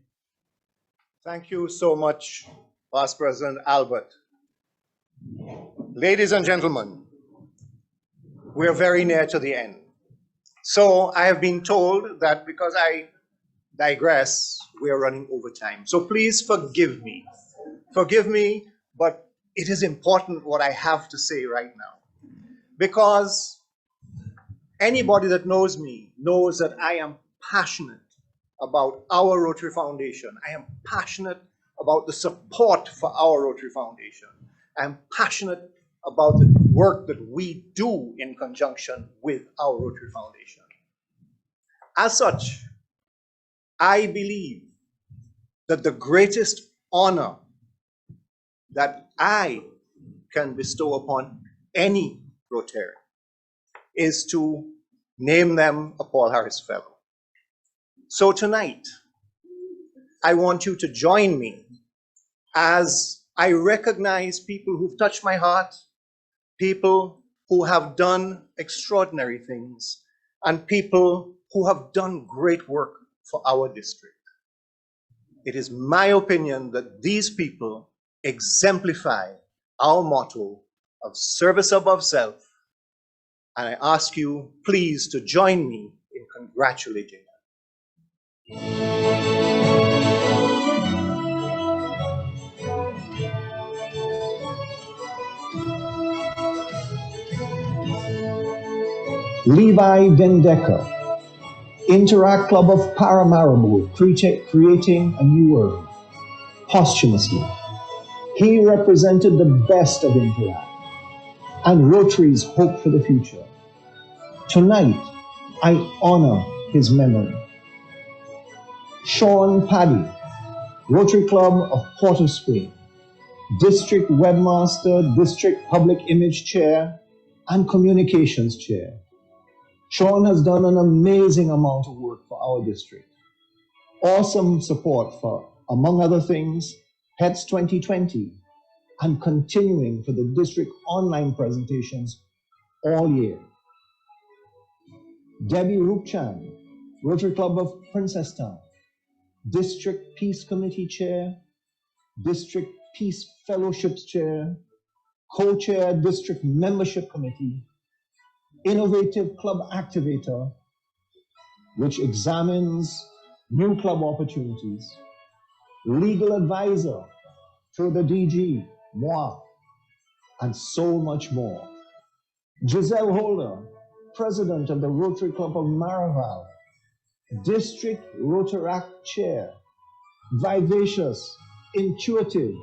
Thank you so much, Past President Albert. Ladies and gentlemen, we are very near to the end. So I have been told that because I digress, we are running over time. So please forgive me. Forgive me, but it is important what I have to say right now. Because anybody that knows me knows that I am passionate about our Rotary Foundation. I am passionate about the support for our Rotary Foundation. I am passionate about the work that we do in conjunction with our Rotary Foundation. As such, I believe that the greatest honor that I can bestow upon any Rotarian is to name them a Paul Harris Fellow. So tonight, I want you to join me as I recognize people who've touched my heart, people who have done extraordinary things, and people who have done great work for our district. It is my opinion that these people exemplify our motto of service above self, and I ask you please to join me in congratulating them. Levi Vendecker, Interact Club of Paramaribo, creating a new world. Posthumously, he represented the best of Interact and Rotary's hope for the future. Tonight, I honor his memory. Sean Paddy, Rotary Club of Port of Spain, District Webmaster, District Public Image Chair, and Communications Chair. Sean has done an amazing amount of work for our district. Awesome support for, among other things, PETS 2020, and continuing for the district online presentations all year. Debbie Rupchan, Rotary Club of Princesstown, District Peace Committee Chair, District Peace Fellowships Chair, Co-Chair District Membership Committee, Innovative Club Activator, which examines new club opportunities, Legal Advisor through the DG, moi, and so much more. Giselle Holder, President of the Rotary Club of Maraval, District Rotaract Chair, vivacious, intuitive,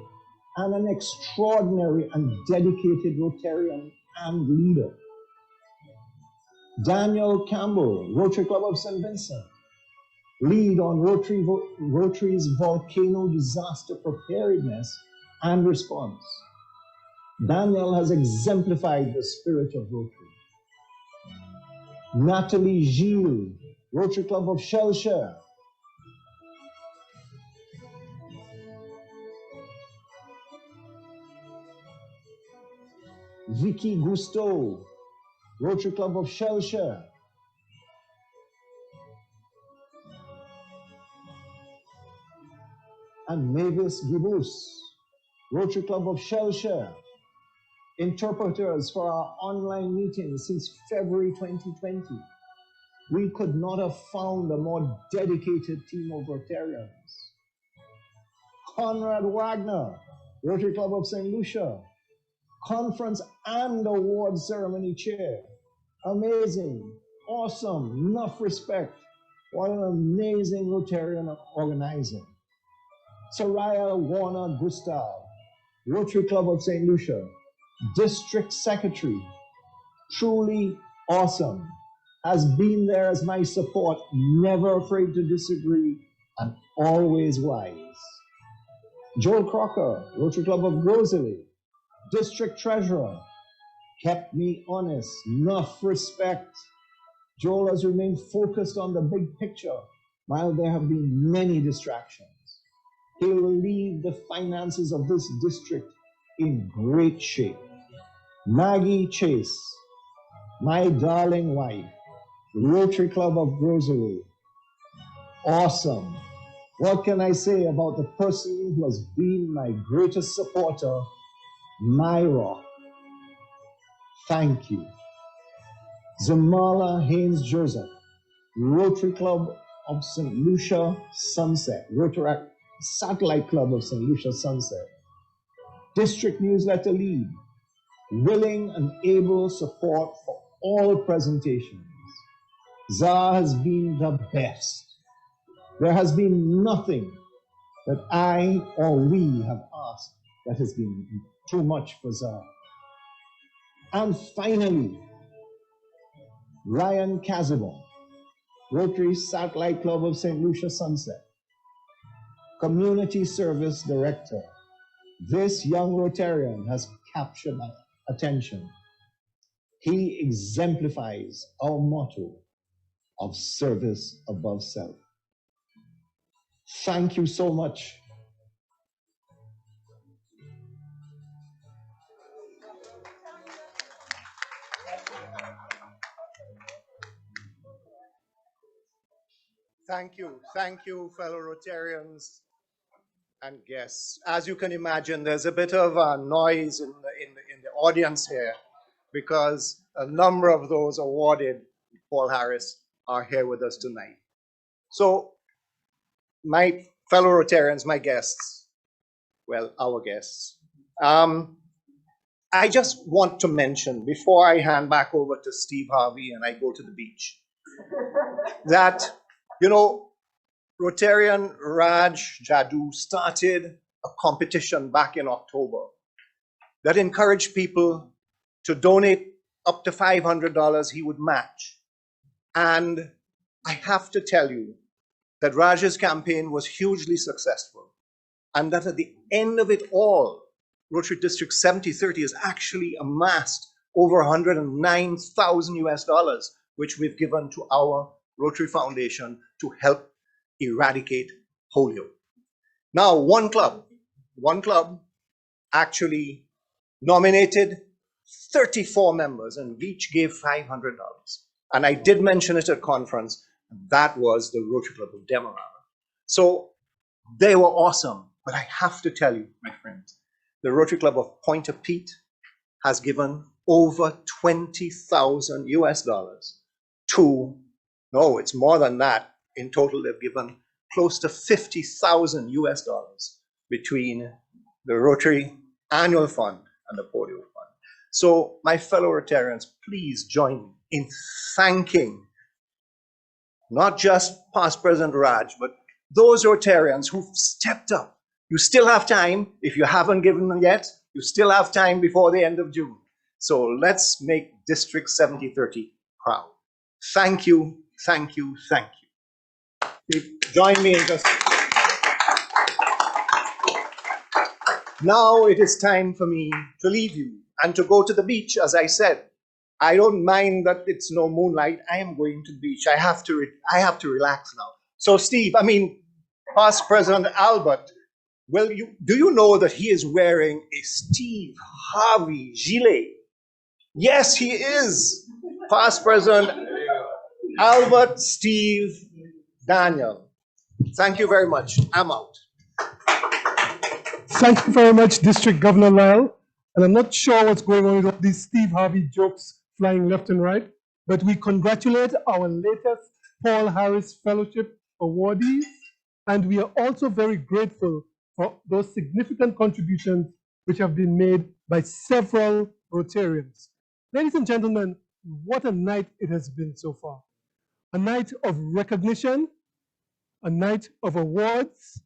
and an extraordinary and dedicated Rotarian and leader. Daniel Campbell, Rotary Club of St. Vincent, lead on Rotary's volcano disaster preparedness and response. Daniel has exemplified the spirit of Rotary. Natalie Gilles, Rotary Club of Shellshire, Vicky Gusteau, Rotary Club of Shellshire, and Mavis Gibus, Rotary Club of Shellshire, interpreters for our online meetings since February 2020. We could not have found a more dedicated team of Rotarians. Conrad Wagner, Rotary Club of St. Lucia, conference and award ceremony chair. Amazing, awesome, enough respect. What an amazing Rotarian organizer. Soraya Warner Gustav, Rotary Club of St. Lucia, District Secretary, truly awesome. Has been there as my support, never afraid to disagree, and always wise. Joel Crocker, Rotary Club of Grosley, District Treasurer, kept me honest, enough respect. Joel has remained focused on the big picture, while there have been many distractions. He will leave the finances of this district in great shape. Maggie Chase, my darling wife, Rotary Club of Grosley, awesome. What can I say about the person who has been my greatest supporter, my rock? Thank you. Zamala Haynes Joseph, Rotary Club of St. Lucia Sunset, Rotary Satellite Club of St. Lucia Sunset, District Newsletter Lead, willing and able support for all presentations. ZA has been the best. There has been nothing that I or we have asked that has been too much for ZA. And finally, Ryan Casabon, Rotary Satellite Club of St. Lucia Sunset, Community Service Director. This young Rotarian has captured my attention. He exemplifies our motto of service above self. Thank you so much. Thank you, fellow Rotarians and guests. As you can imagine, there's a bit of noise in the audience here because a number of those awarded Paul Harris are here with us tonight. So, my fellow Rotarians, my guests, well, our guests, I just want to mention, before I hand back over to Steve Harvey and I go to the beach, that, you know, Rotarian Raj Jadoo started a competition back in October that encouraged people to donate up to $500 he would match. And I have to tell you that Raj's campaign was hugely successful, and that at the end of it all, Rotary District 7030 has actually amassed over $109,000 which we've given to our Rotary Foundation to help eradicate polio. Now, one club actually nominated 34 members and each gave $500. And I did mention it at conference, that was the Rotary Club of Demerara. So they were awesome, but I have to tell you, my friends, the Rotary Club of Pointe-à-Pitre has given over $20,000 to, no, it's more than that. In total, they've given close to $50,000 between the Rotary Annual Fund and the Polio Fund. So, my fellow Rotarians, please join me in thanking not just past President Raj, but those Rotarians who've stepped up. You still have time. If you haven't given them yet, you still have time before the end of June. So let's make District 7030 proud. Thank you, thank you, thank you. Join me in just... Now it is time for me to leave you and to go to the beach, as I said. I don't mind that it's no moonlight. I am going to the beach. I have to relax now. So Steve, past President Albert, well, do you know that he is wearing a Steve Harvey gilet? Yes, he is. Past President Albert Steve Daniel. Thank you very much. I'm out. Thank you very much, District Governor Lyle. And I'm not sure what's going on with all these Steve Harvey jokes flying left and right, but we congratulate our latest Paul Harris Fellowship awardees, and we are also very grateful for those significant contributions which have been made by several Rotarians. Ladies and gentlemen, what a night it has been so far. A night of recognition, a night of awards,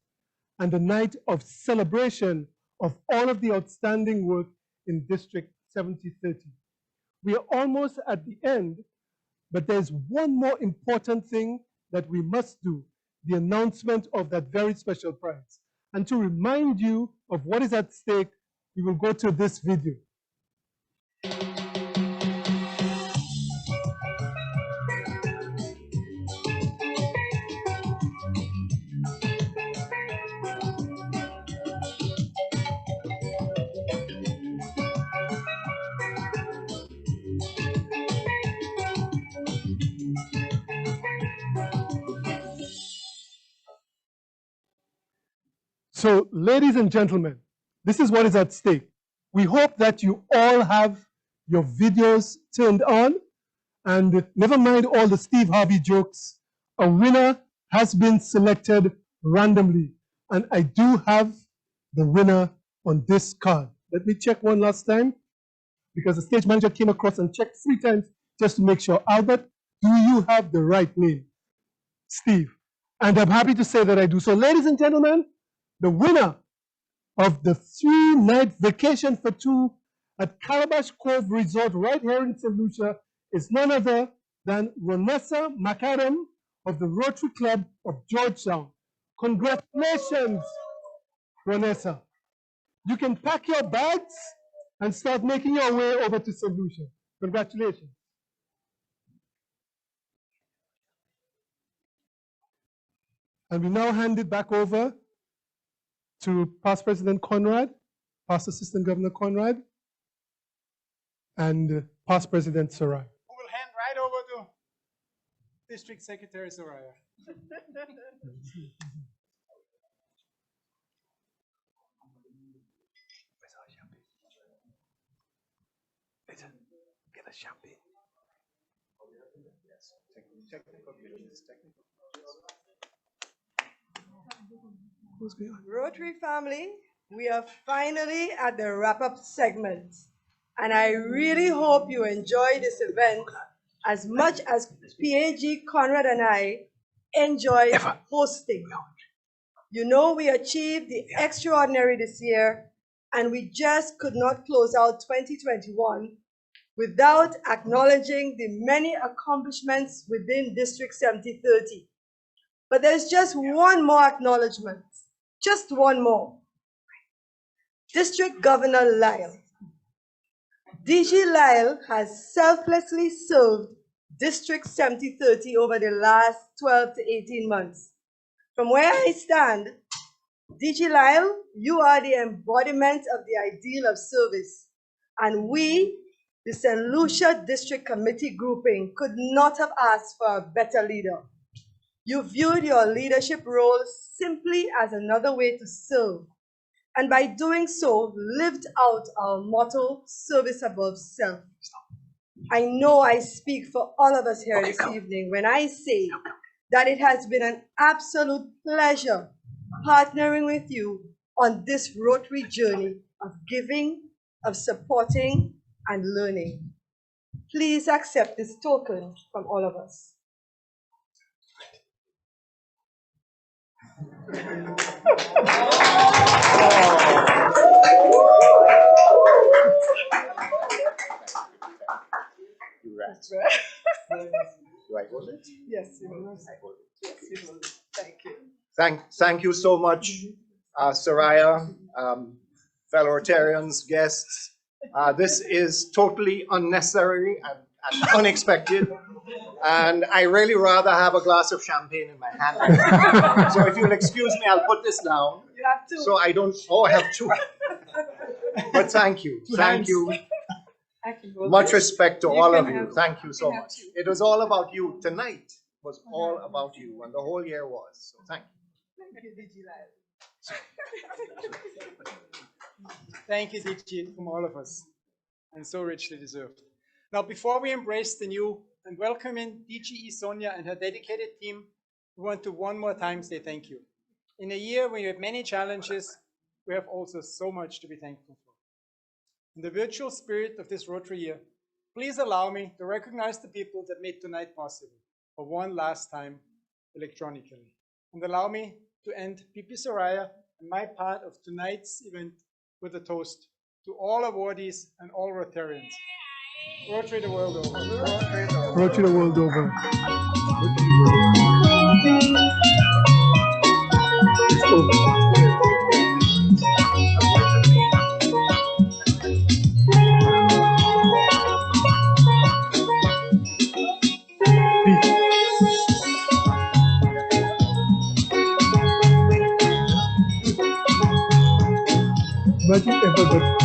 and a night of celebration of all of the outstanding work in District 7030. We are almost at the end, but there's one more important thing that we must do, the announcement of that very special prize. And to remind you of what is at stake, we will go to this video. So, ladies and gentlemen, this is what is at stake. We hope that you all have your videos turned on, and never mind all the Steve Harvey jokes. A winner has been selected randomly, and I do have the winner on this card. Let me check one last time, because the stage manager came across and checked 3 times just to make sure. Albert, do you have the right name? Steve. And I'm happy to say that I do. So, ladies and gentlemen, the winner of the 3-night vacation for 2 at Calabash Cove Resort right here in St. Lucia is none other than Ronessa McAdam of the Rotary Club of Georgetown. Congratulations, Ronessa. You can pack your bags and start making your way over to St. Lucia. Congratulations. And we now hand it back over to Past President Conrad, Past Assistant Governor Conrad, and Past President Soraya. Who will hand right over to District Secretary Soraya. Get a champagne. Yes, technical glitches, technical glitches. Rotary family, we are finally at the wrap-up segment. And I really hope you enjoy this event as much as PAG, Conrad, and I enjoyed hosting. You know, we achieved the extraordinary this year, and we just could not close out 2021 without acknowledging the many accomplishments within District 7030. But there's just one more acknowledgement, just one more. District Governor Lyle. DG Lyle has selflessly served District 7030 over the last 12 to 18 months. From where I stand, DG Lyle, you are the embodiment of the ideal of service, and we, the St. Lucia District Committee grouping, could not have asked for a better leader. You viewed your leadership role simply as another way to serve, and by doing so, lived out our motto, service above self. I know I speak for all of us here this evening when I say that it has been an absolute pleasure partnering with you on this Rotary journey of giving, of supporting, and learning. Please accept this token from all of us. Do I hold it? Yes, you will. Yes, you will. Thank you. Thank you so much, Soraya, fellow Rotarians, guests. This is totally unnecessary and unexpected, and I really rather have a glass of champagne in my hand. So if you'll excuse me, I'll put this down. You have to. So I don't, I have two. But thank you, thank you. Much respect to all of you. Thank you so much. It was all about you. Tonight was all about you, and the whole year was. So thank you. Thank you, DG Lyle. Thank you, DG, from all of us, and so richly deserved. Now, before we embrace the new and welcome in DGE Sonia and her dedicated team, we want to one more time say thank you. In a year when we have many challenges, we have also so much to be thankful for. In the virtual spirit of this Rotary year, please allow me to recognize the people that made tonight possible for one last time electronically. And allow me to end PP Soraya and my part of tonight's event with a toast to all awardees and all Rotarians. Rotary the world over. Rotary the world over. Magic ever.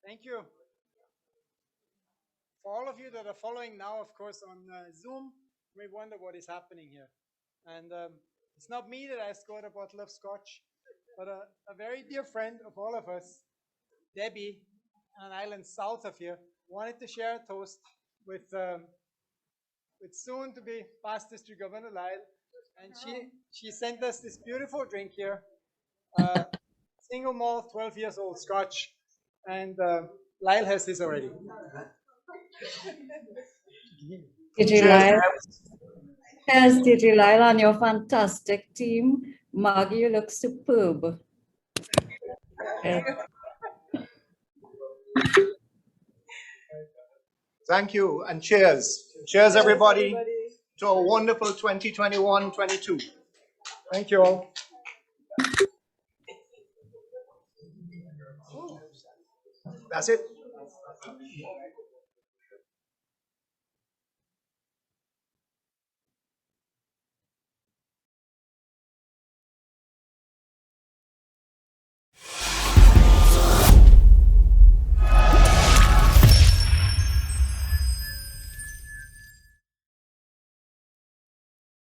Thank you. For all of you that are following now, of course, on Zoom, you may wonder what is happening here. And it's not me that I scored a bottle of scotch, but a very dear friend of all of us, Debbie, on an island south of here, wanted to share a toast with soon-to-be past District Governor Lyle, and she sent us this beautiful drink here, single malt, 12 years old Scotch, and Lyle has this already. DG Lyle. Yes, DG Lyle on your fantastic team. Maggie, you look superb. Yes. Thank you, and cheers. Cheers, everybody, to a wonderful 2021-22. Thank you all. That's it.